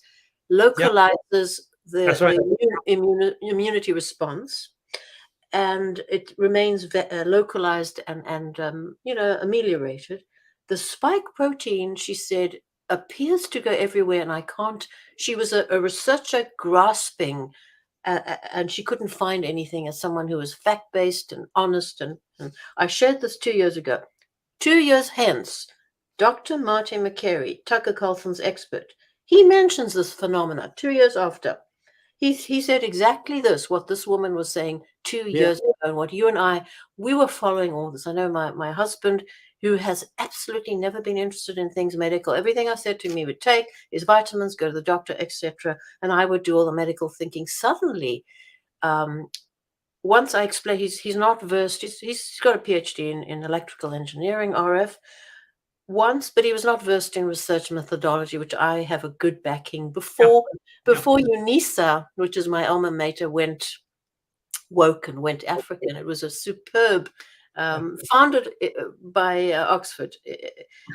Yep. localizes That's right. the immunity response, and it remains localized and ameliorated. The spike protein, she said, appears to go everywhere, and I can't. She was a researcher grasping, and she couldn't find anything as someone who was fact based and honest. And I shared this 2 years ago. 2 years hence, Dr. Martin McCary, Tucker Carlson's expert, he mentions this phenomena 2 years after. He said exactly this, what this woman was saying two Yeah. years ago, and what you and we were following all this. I know my husband, who has absolutely never been interested in things medical, everything I said to him he would take his vitamins, go to the doctor, etc., and I would do all the medical thinking. Suddenly, once I explained, he's not versed. He's got a PhD in electrical engineering, RF, once, but he was not versed in research methodology, which I have a good backing. Yeah. Before UNISA, which is my alma mater, went woke and went African, it was a superb, founded by Oxford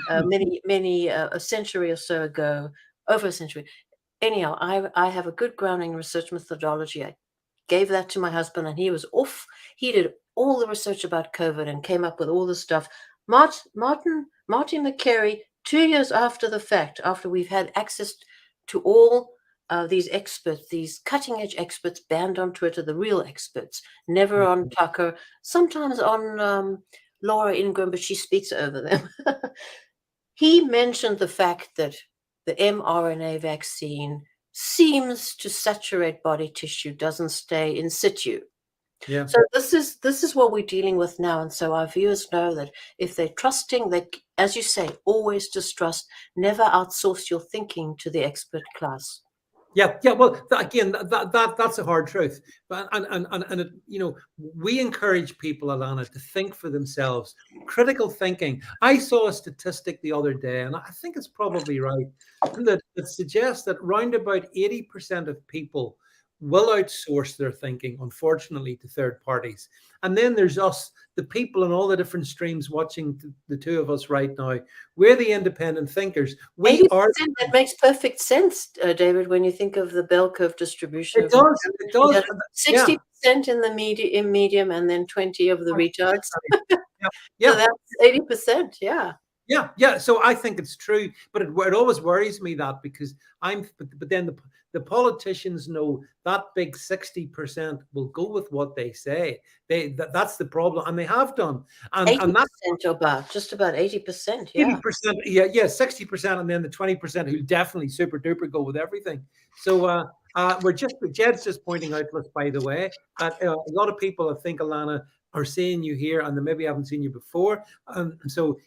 many a century or so ago, over a century. Anyhow, I have a good grounding in research methodology. I gave that to my husband, and he was off. He did all the research about COVID and came up with all the stuff. Martin McCary, 2 years after the fact, after we've had access to all these experts, these cutting edge experts banned on Twitter, the real experts, never on Tucker, sometimes on Laura Ingram, but she speaks over them. He mentioned the fact that the mRNA vaccine seems to saturate body tissue, doesn't stay in situ. Yeah. So this is what we're dealing with now, and so our viewers know that if they're trusting, they, as you say, always distrust. Never outsource your thinking to the expert class. Yeah, yeah. Well, again, that's a hard truth. But and it, we encourage people, Ilana, to think for themselves. Critical thinking. I saw a statistic the other day, and I think it's probably right, that suggests that round about 80% of people will outsource their thinking, unfortunately, to third parties. And then there's us, the people in all the different streams watching the two of us right now. We're the independent thinkers. We 80%, are. that makes perfect sense, David, when you think of the bell curve distribution It of does. It does. Yeah. 60% in the medium, and then 20 of the retards. Yeah. So Yeah. that's 80%. Yeah. Yeah, yeah. So I think it's true, but it always worries me that because but then the politicians know that big 60% will go with what they say. That's the problem, and they have done, and that's 80% about, just about 80%. Yeah. 80%. Yeah, yeah, 60%, and then the 20% who definitely super duper go with everything. So Jed's just pointing out, let's by the way, that a lot of people, I think, Ilana, are seeing you here and they maybe haven't seen you before. So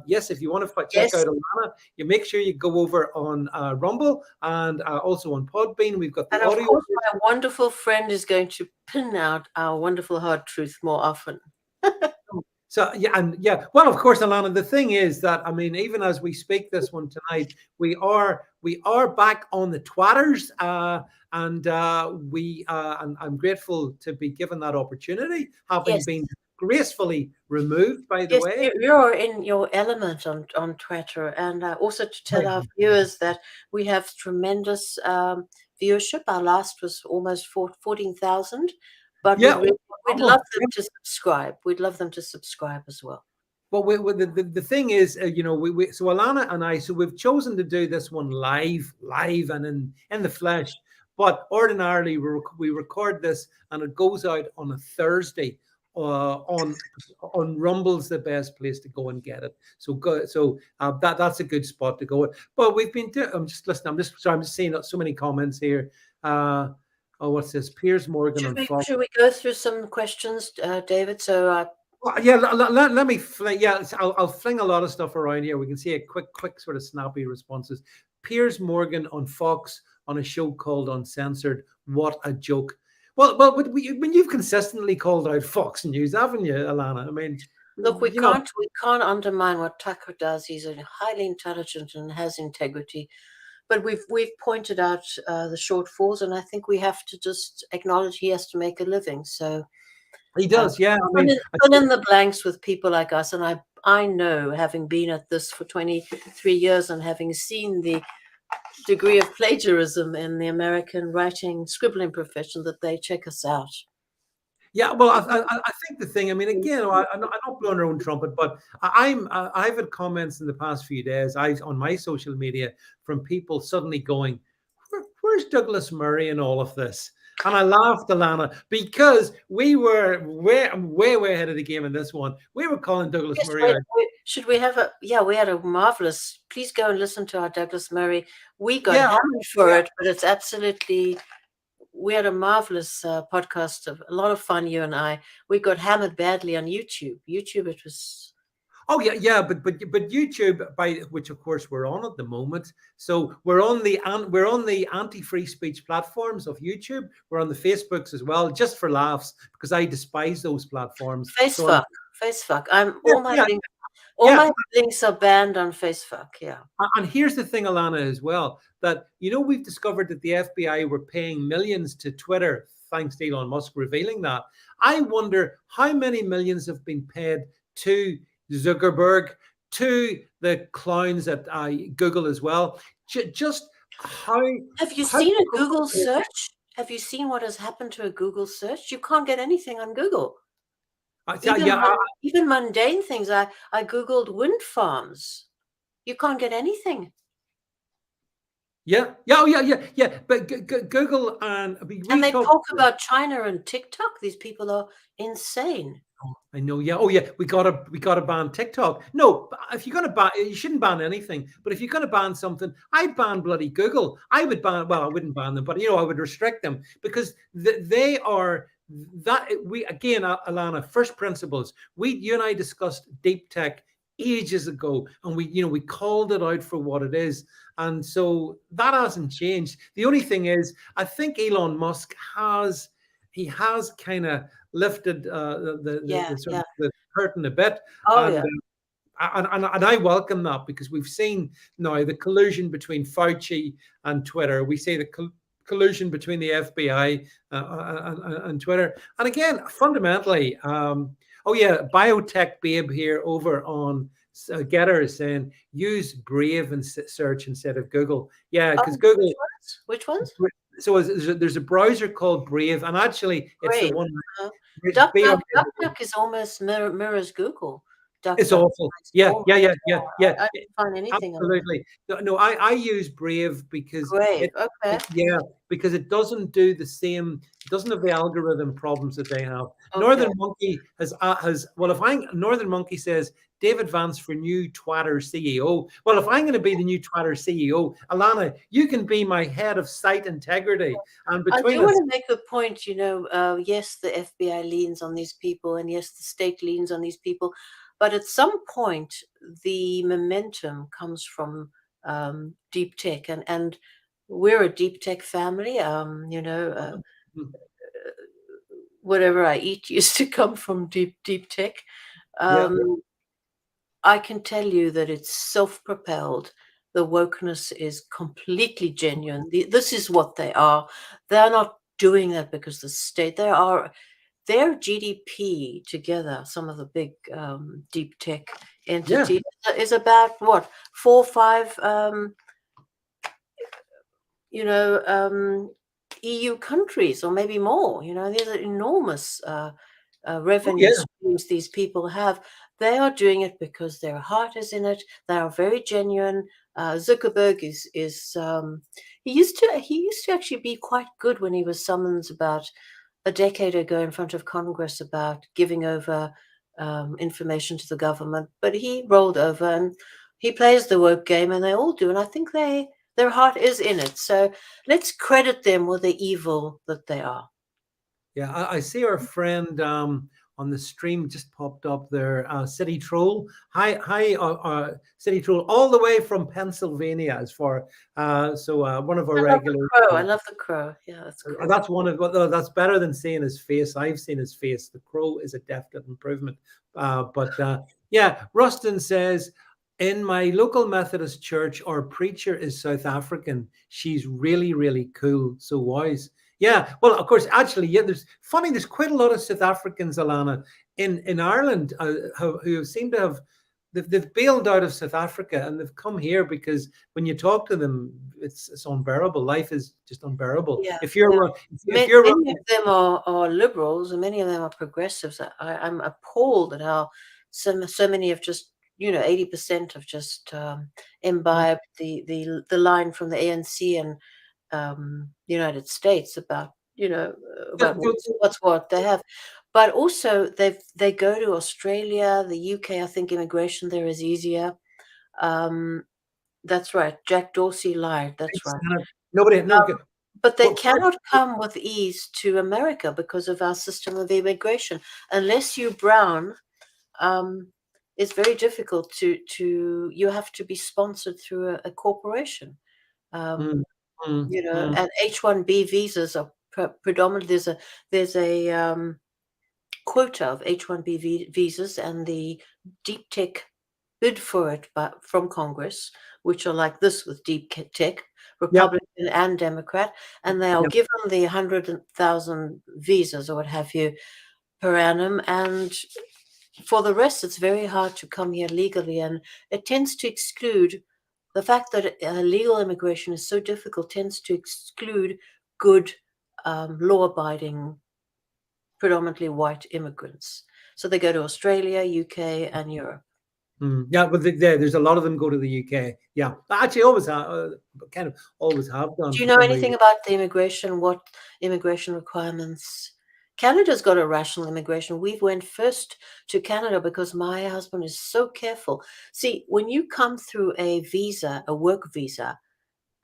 yes, if you want to check Yes. out Ilana, you make sure you go over on Rumble and also on Podbean. We've got the And of audio. course, my wonderful friend is going to pin out our wonderful hard truth more often. So yeah, and yeah, well, of course, Alana. The thing is that I mean, even as we speak this one tonight, we are back on the twatters, and I'm grateful to be given that opportunity, having Yes. been gracefully removed, by the Yes, way. you're in your element on Twitter, and also to tell our viewers that we have tremendous viewership. Our last was almost 14,000, but Yeah, we'd love almost. them to subscribe. We'd love them to subscribe as well. Well, the thing is, so Ilana and I, so we've chosen to do this one live and in the flesh. But ordinarily, we record this and it goes out on a Thursday. On Rumble's the best place to go and get it. So go, so that's a good spot to go. But we've been doing. I'm just listening. I'm just seeing so many comments here. What's this? Piers Morgan on Fox. Should we go through some questions, David? So Well, yeah, let me fling. Yeah, I'll fling a lot of stuff around here. We can see a quick sort of snappy responses. Piers Morgan on Fox on a show called Uncensored. What a joke! Well, when you've consistently called out Fox News, haven't you, Ilana? I mean, look, we can't undermine what Tucker does. He's highly intelligent and has integrity. But we've pointed out the shortfalls, and I think we have to just acknowledge he has to make a living. So he does. Yeah, I mean, fill in the blanks with people like us. And I know, having been at this for 23 years and having seen the degree of plagiarism in the American scribbling profession, that they check us out. Yeah, well, I think the thing. I mean, again, I'm not blowing our own trumpet, but I've had comments in the past few days, on my social media, from people suddenly going, "Where's Douglas Murray in all of this?" And I laughed, Ilana, because we were way ahead of the game in this one. We were calling Douglas Murray out. Should we have we had a marvelous. Please go and listen to our Douglas Murray. We got hammered for it, but it's absolutely. We had a marvelous podcast, of a lot of fun. You and I. We got hammered badly on YouTube. It was. Oh yeah, but YouTube, by which of course we're on at the moment. So we're on the anti-free speech platforms of YouTube. We're on the Facebooks as well, just for laughs, because I despise those platforms. Facebook. All my links are banned on Facebook. Yeah. And here's the thing, Ilana, as well, that we've discovered that the FBI were paying millions to Twitter, thanks to Elon Musk revealing that. I wonder how many millions have been paid to Zuckerberg, to the clowns at Google as well. Just how have you seen a Google search? Have you seen what has happened to a Google search? You can't get anything on Google. Even mundane things. I Googled wind farms. You can't get anything. Yeah. But Google and they talk about China and TikTok. These people are insane. Oh, I know. Yeah. Oh, yeah. We gotta ban TikTok. No, if you're gonna ban, you shouldn't ban anything. But if you're gonna ban something, I'd ban bloody Google. I would ban. Well, I wouldn't ban them, but I would restrict them, because they are that. We again, Ilana, first principles. You and I discussed deep tech ages ago, and we called it out for what it is, and so that hasn't changed. The only thing is, I think Elon Musk has kind of lifted the curtain a bit. And I welcome that, because we've seen now the collusion between Fauci and Twitter. We see the collusion between the FBI and Twitter. And again, fundamentally, biotech babe here over on Getter is saying use Brave and search instead of Google. Yeah, because Google. Which ones? So there's a browser called Brave, and actually it's the one. DuckDuck is almost mirrors Google. It's awful. Yeah. I didn't find anything. Absolutely. No, I use Brave because because it doesn't do the same. It doesn't have the algorithm problems that they have. Okay. Northern Monkey has Northern Monkey says David Vance for new Twitter CEO. Well, if I'm going to be the new Twitter CEO, Ilana, you can be my head of site integrity. And between I do want to make a point. Yes, the FBI leans on these people, and yes, the state leans on these people. But at some point, the momentum comes from deep tech, and we're a deep tech family. Whatever I eat used to come from deep tech. I can tell you that it's self-propelled. The wokeness is completely genuine. This is what they are. They're not doing that because the state. Their GDP together, some of the big deep tech entities, is about what, 4 or 5 EU countries or maybe more. These are enormous Oh, revenue yeah. streams these people have. They are doing it because their heart is in it. They are very genuine. Zuckerberg he used to actually be quite good when he was summoned about a decade ago in front of Congress about giving over information to the government, but he rolled over and he plays the woke game, and they all do, and I think their heart is in it. So let's credit them with the evil that they are. Yeah, I see our friend on the stream just popped up there, City Troll. Hi, City Troll, all the way from Pennsylvania. As far one of our I love the regular. crow. I love the crow. Yeah, that's cool. That's one of that's better than seeing his face. I've seen his face. The crow is a definite improvement. But yeah, Rustin says, in my local Methodist church, our preacher is South African. She's really, really cool. So wise. Yeah. Well, of course, actually, yeah. There's quite a lot of South Africans, Ilana, in Ireland, who seem to have they've bailed out of South Africa and they've come here because when you talk to them, it's unbearable. Life is just unbearable. Yeah, If yeah. you're if you're Many of them are liberals, and many of them are progressives. I'm appalled at how so many have just 80% have just imbibed the line from the ANC and the United States about about what's what they have, but also they go to Australia, the UK. I think immigration there is easier. Um, that's right. Jack Dorsey lied. That's right. nobody no But they well, cannot come with ease to America because of our system of immigration. Unless you're brown, it's very difficult you have to be sponsored through a corporation. mm, mm, mm. And H-1B visas are predominantly, there's a quota of H-1B visas, and the deep tech bid for it from Congress, which are like this with deep tech, Yep, Republican and Democrat, and they are yep. given the 100,000 visas or what have you per annum. And for the rest, it's very hard to come here legally, and it tends to exclude the fact that legal immigration is so difficult, tends to exclude good, law-abiding, predominantly white immigrants. So they go to Australia, UK, and Europe. Yeah, but there's a lot of them go to the UK. Yeah, actually, always have, kind of always have done Do you for know some anything reason. about the what immigration requirements? Canada's got a rational immigration. We went first to Canada because my husband is so careful. See, when you come through a visa, a work visa,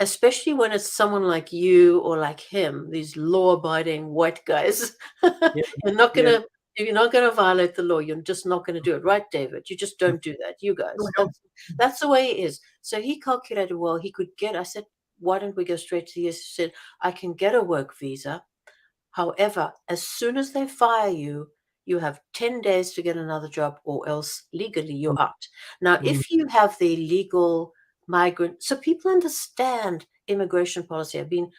especially when it's someone like you or like him, these law-abiding white guys, Yeah, you're not yeah. gonna you're not gonna violate the law. You're just not gonna do it, right, David? You just don't do that, you No, guys. no. That's the way it is. So he calculated, well, he could get. I said, why don't we go straight to the US? He said, I can get a work visa. However, as soon as they fire you, you have 10 days to get another job, or else legally you're out. Now, Mm, if you have the legal migrant, so people understand immigration policy. I've been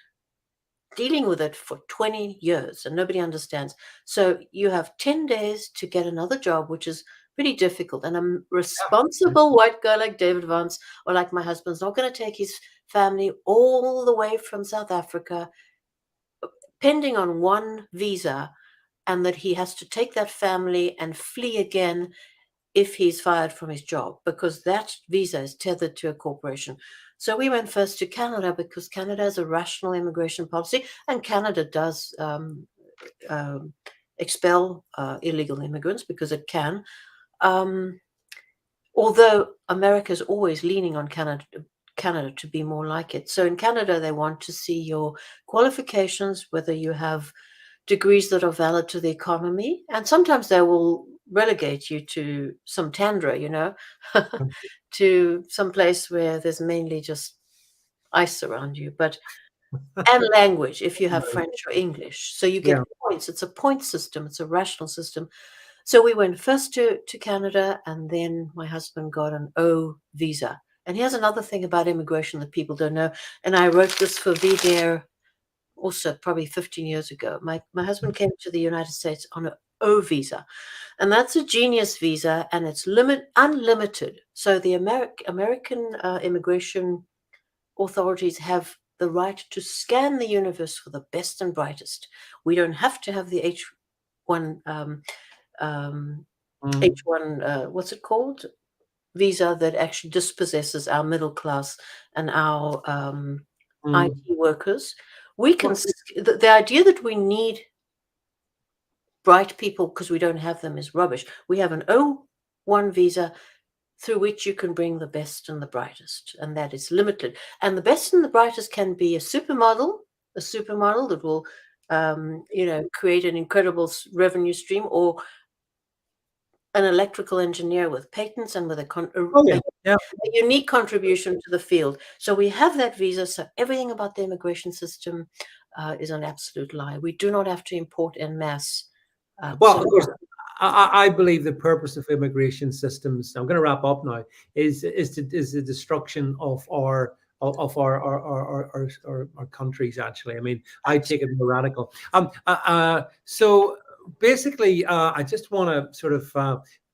dealing with it for 20 years and nobody understands. So you have 10 days to get another job, which is pretty difficult. And a yeah. responsible white guy like David Vance or like my husband's not going to take his family all the way from South Africa, pending on one visa, and that he has to take that family and flee again if he's fired from his job, because that visa is tethered to a corporation. So we went first to Canada because Canada has a rational immigration policy, and Canada does expel illegal immigrants because it can. Um, although America is always leaning on Canada to be more like it. So in Canada, they want to see your qualifications, whether you have degrees that are valid to the economy, and sometimes they will relegate you to some tundra, to some place where there's mainly just ice around you, and language if you have French or English. So you get Yeah. points. It's a point system. It's a rational system. So we went first to Canada, and then my husband got an O visa. And here's another thing about immigration that people don't know. And I wrote this for VDAIR also probably 15 years ago. My husband came to the United States on an O visa, and that's a genius visa, and it's unlimited. So the American immigration authorities have the right to scan the universe for the best and brightest. We don't have to have the H1 H1 what's it called, visa that actually dispossesses our middle class and our IT workers. We can Well, the idea that we need bright people because we don't have them is rubbish. We have an O1 visa through which you can bring the best and the brightest, and that is limited. And the best and the brightest can be a supermodel that will, create an incredible revenue stream, or an electrical engineer with patents and with oh yeah, yeah. a unique contribution to the field. So we have that visa. So everything about the immigration system is an absolute lie. We do not have to import en masse. Well, of course, I believe the purpose of immigration systems. I'm going to wrap up now. Is the destruction of our countries. Actually, I mean, I take it more radical. So basically, I just want to sort of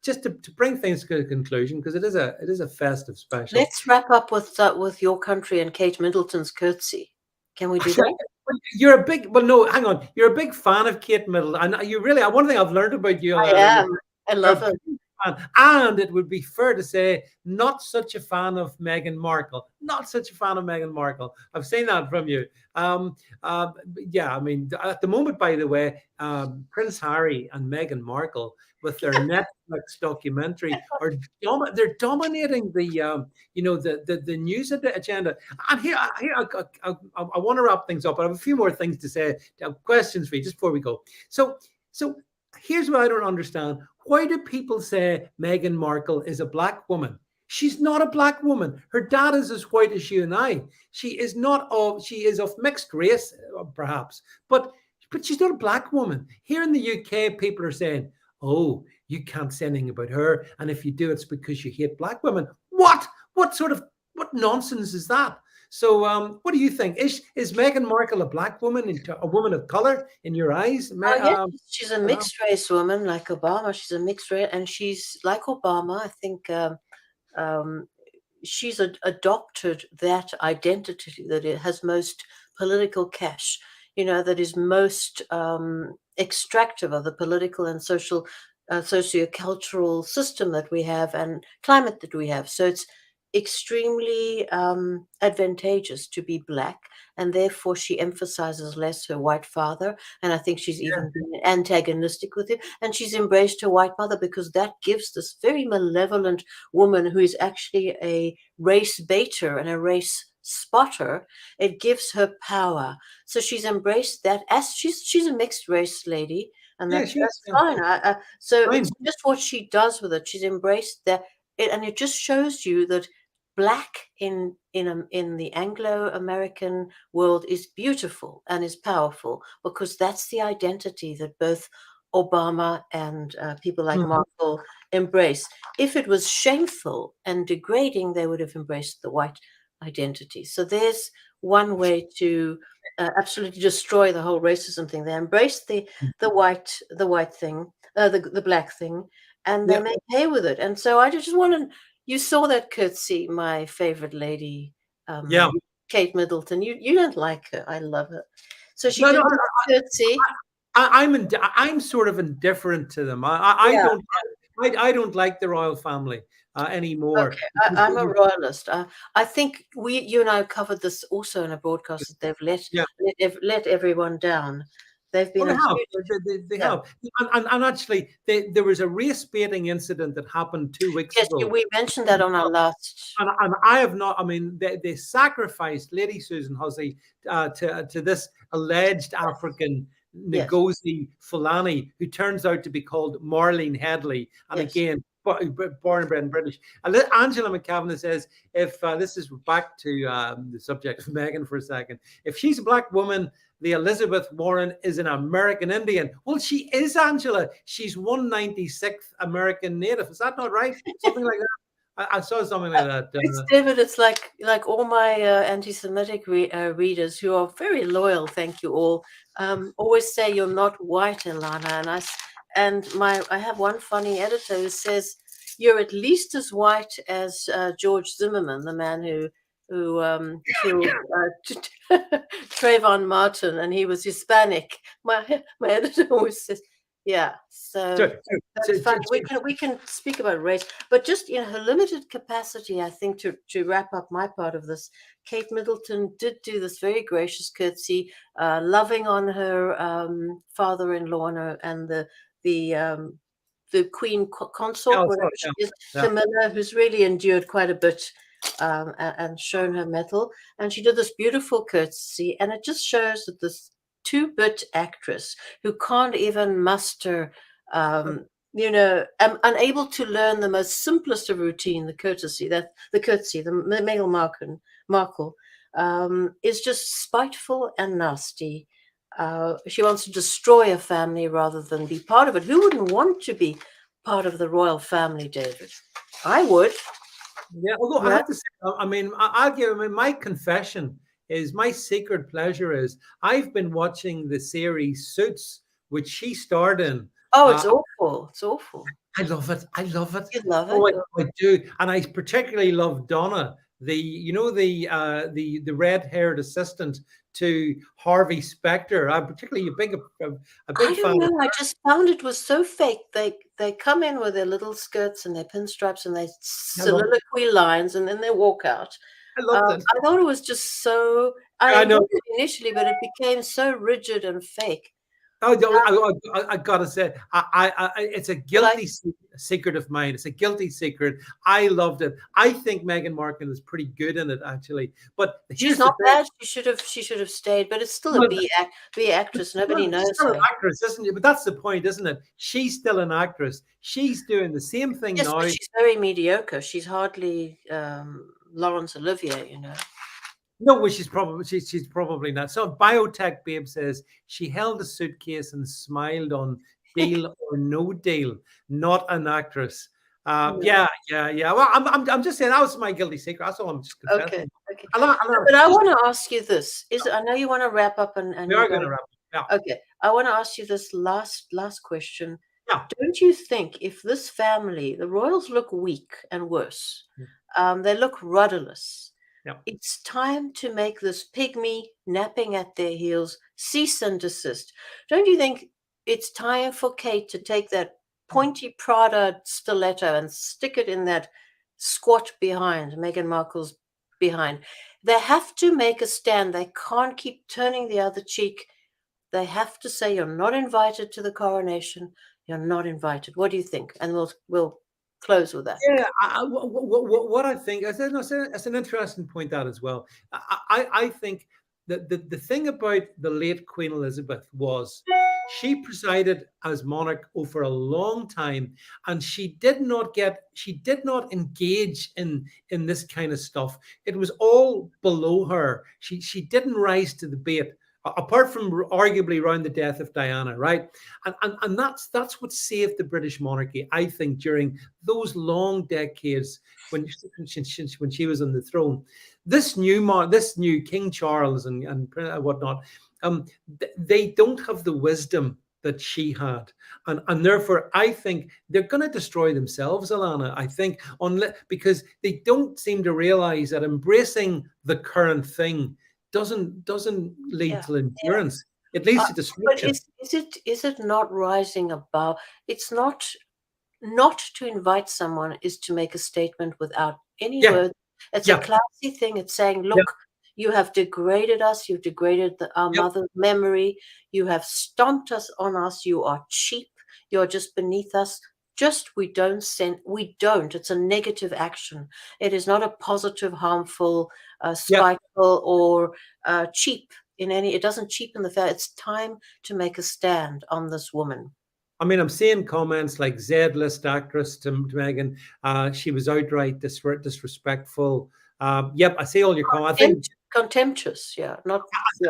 just to bring things to a conclusion, because it is a festive special. Let's wrap up with your country and Kate Middleton's curtsy. Can we do Actually, that? you're a big, well, no, hang on. You're a big fan of Kate Middleton, and you really. One thing I've learned about you, I Ilana, am. I love her. and it would be fair to say, not such a fan of Meghan Markle. Not such a fan of Meghan Markle. I've seen that from you. Yeah, I mean, at the moment, by the way, Prince Harry and Meghan Markle, with their Netflix documentary, they're dominating the news agenda. And here I want to wrap things up. I have a few more things to say. Questions for you just before we go. So here's what I don't understand. Why do people say Meghan Markle is a black woman? She's not a black woman. Her dad is as white as you and I. She is of mixed race, perhaps, but she's not a black woman. Here in the UK, people are saying, oh, you can't say anything about her. And if you do, it's because you hate black women. What nonsense is that? So, what do you think? Is Meghan Markle a black woman, a woman of color in your eyes? Oh, yes, she's a mixed race woman like Obama. She's a mixed race, and she's like Obama. I think she's adopted that identity that it has most political cash, that is most extractive of the political and social, socio-cultural system that we have and climate that we have. So it's extremely advantageous to be black, and therefore she emphasizes less her white father, and I think she's even been antagonistic with him, and she's embraced her white mother, because that gives this very malevolent woman, who is actually a race baiter and a race spotter, it gives her power. So she's embraced that, as she's a mixed race lady, and that's fine. So it's just what she does with it. She's embraced that, and it just shows you that black in the Anglo-American world is beautiful and is powerful, because that's the identity that both Obama and people like Markle embrace. If it was shameful and degrading, they would have embraced the white identity. So there's one way to absolutely destroy the whole racism thing. They embrace the white thing, the black thing, and they make hay with it. And so I just want to. You saw that curtsy, my favorite lady, Kate Middleton. You don't like her. I love her. So she did that curtsy. I'm sort of indifferent to them. I don't like the royal family anymore. Okay, I'm a royalist. I think you and I covered this also in a broadcast, that they've let everyone down. They've been they have. And actually, there was a race baiting incident that happened 2 weeks ago. Yes, we mentioned that on our last. And I have not. I mean, they sacrificed Lady Susan Hussey to this alleged African Ngozi Fulani, who turns out to be called Marlene Headley, and again, born and bred in British. And Angela McCavan says, if this is back to the subject of Meghan for a second, if she's a black woman, the Elizabeth Warren is an American Indian. Well, she is, Angela. She's 196th American native. Is that not right? Something like that. I saw something like that. It's David. It's like all my anti-Semitic readers, who are very loyal. Thank you all. Always say you're not white, Ilana, and I have one funny editor who says you're at least as white as George Zimmerman, the man who who killed Trayvon Martin, and he was Hispanic. My editor always says, yeah. So that's fun. We can speak about race, but just in her limited capacity, I think to wrap up my part of this, Kate Middleton did do this very gracious curtsy, loving on her father-in-law and the Queen consort, whatever she is, Camilla, who's really endured quite a bit and shown her mettle. And she did this beautiful curtsy, and it just shows that this two-bit actress who can't even muster, unable to learn the most simplest of routine, the curtsy, the Meghan Markle, is just spiteful and nasty. She wants to destroy a family rather than be part of it. Who wouldn't want to be part of the royal family, David? I would. Yeah, although I have to say, I mean, my confession is, my secret pleasure is, I've been watching the series Suits, which she starred in. Oh, it's awful. It's awful. I love it. I love it. You love it? Oh, I do. And I particularly love Donna, the red-haired assistant to Harvey Specter. I'm particularly a big I don't know. I just found it was so fake. They come in with their little skirts and their pinstripes and their soliloquy lines, and then they walk out. I loved it. I thought it was just so. I know it initially, but it became so rigid and fake. I gotta say, it's a guilty secret of mine. It's a guilty secret. I loved it. I think Meghan Markle is pretty good in it, actually. But she's not bad. She should have stayed. But it's still a B actress. Nobody knows her. An actress, isn't it? But that's the point, isn't it? She's still an actress. She's doing the same thing now. But she's very mediocre. She's hardly Laurence Olivier, you know. No, well, she's probably not. So Biotech Babe says she held a suitcase and smiled on Deal or No Deal. Not an actress. Yeah. Well, I'm just saying that was my guilty secret. That's all I'm just confessing. Okay. But I want to ask you this. I know you want to wrap up and we are going to wrap up. Yeah. Okay. I want to ask you this last question. Yeah. Don't you think if this family, the royals, look weak and worse, they look rudderless. Yep. It's time to make this pygmy napping at their heels cease and desist. Don't you think it's time for Kate to take that pointy Prada stiletto and stick it in that squat behind, Meghan Markle's behind? They have to make a stand. They can't keep turning the other cheek. They have to say, you're not invited to the coronation. You're not invited. What do you think? And we'll close with that. Yeah, what I think, that's an interesting point, that as well. I think that the thing about the late Queen Elizabeth was she presided as monarch over a long time, and she did not engage in this kind of stuff. It was all below her. She didn't rise to the bait, apart from arguably around the death of Diana, right? And that's what saved the British monarchy, I think, during those long decades when she was on the throne. This new King Charles and whatnot, they don't have the wisdom that she had, and therefore I think they're going to destroy themselves, Ilana. I think because they don't seem to realize that embracing the current thing doesn't lead to endurance. It leads to destruction. But is it not rising above? It's not to invite someone is to make a statement without any words. It's a classy thing. It's saying, look, you have degraded us. You've degraded our mother's memory. You have stomped us on us. You are cheap. You're just beneath us. We don't. It's a negative action. It is not a positive, harmful, spiteful, or cheap in any. It doesn't cheapen the fact. It's time to make a stand on this woman. I mean, I'm seeing comments like Z-list actress to Meghan. She was outright disrespectful. Yep, I see all your comments. I think contemptuous, not.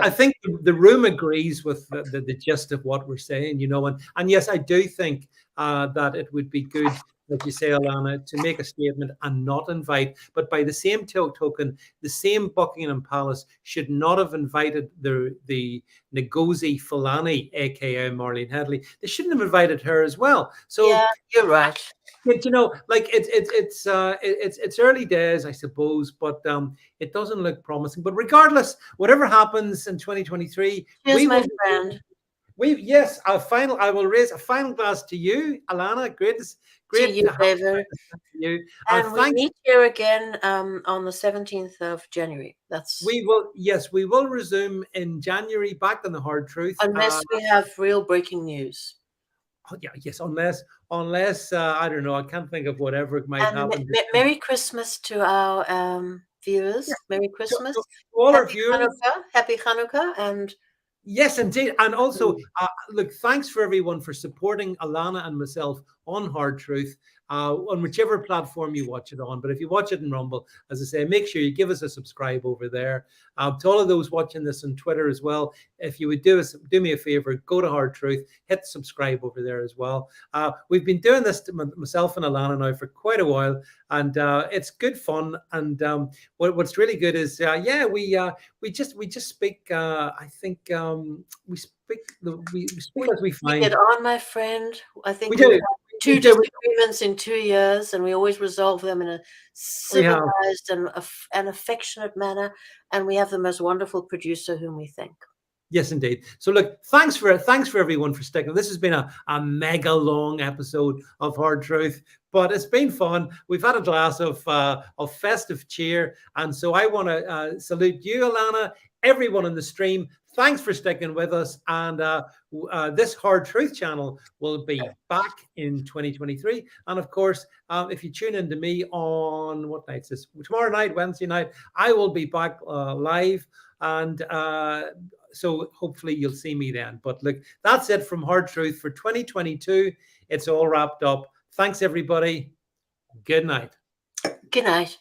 I think the room agrees with the gist of what we're saying, and yes, I do think that it would be good like you say, Ilana, to make a statement and not invite. But by the same token, the same Buckingham Palace should not have invited the Ngozi Fulani, aka Marlene Headley. They shouldn't have invited her as well. So Yeah, you're right. like it's early days, I suppose, but it doesn't look promising. But regardless, whatever happens in 2023, Cheers, my friend. yes, a final. I will raise a final glass to you, Ilana. To Great you, to have David. you. And And we thanks. meet here again on the 17th of January. That's Yes, we will resume in January. Back on the hard truth. unless we have real breaking news. Oh, yeah, yes, unless I don't know. I can't think of whatever might And happen. Merry Christmas to our Yeah, viewers. Merry to, Christmas. to all our Happy viewers. Hanukkah. Happy Hanukkah. And Yes, indeed. And also, look, thanks for everyone for supporting Ilana and myself on Hard Truth, on whichever platform you watch it on. But if you watch it in Rumble, as I say, make sure you give us a subscribe over there. To all of those watching this on Twitter as well, if you would do me a favor, go to Hard Truth, hit subscribe over there as well. We've been doing this to myself and Ilana now for quite a while, and it's good fun. And what's really good is, we just speak. I think we speak as we we find. get on, my friend. I think We we've do. had two We do. disagreements in 2 years, and we always resolve them in a We have. civilized and affectionate manner. And we have the most wonderful producer whom we thank. Yes, indeed. So look, thanks for everyone for sticking. This has been a mega long episode of Hard Truth, but it's been fun. We've had a glass of festive cheer, and so I want to salute you, Ilana, everyone in the stream. Thanks for sticking with us, and this Hard Truth channel will be back in 2023. And of course, if you tune in to me on what night is this? Tomorrow night, Wednesday night, I will be back live, and so hopefully you'll see me then. But look, that's it from Hard Truth for 2022. It's all wrapped up. Thanks, everybody. Good night. Good night.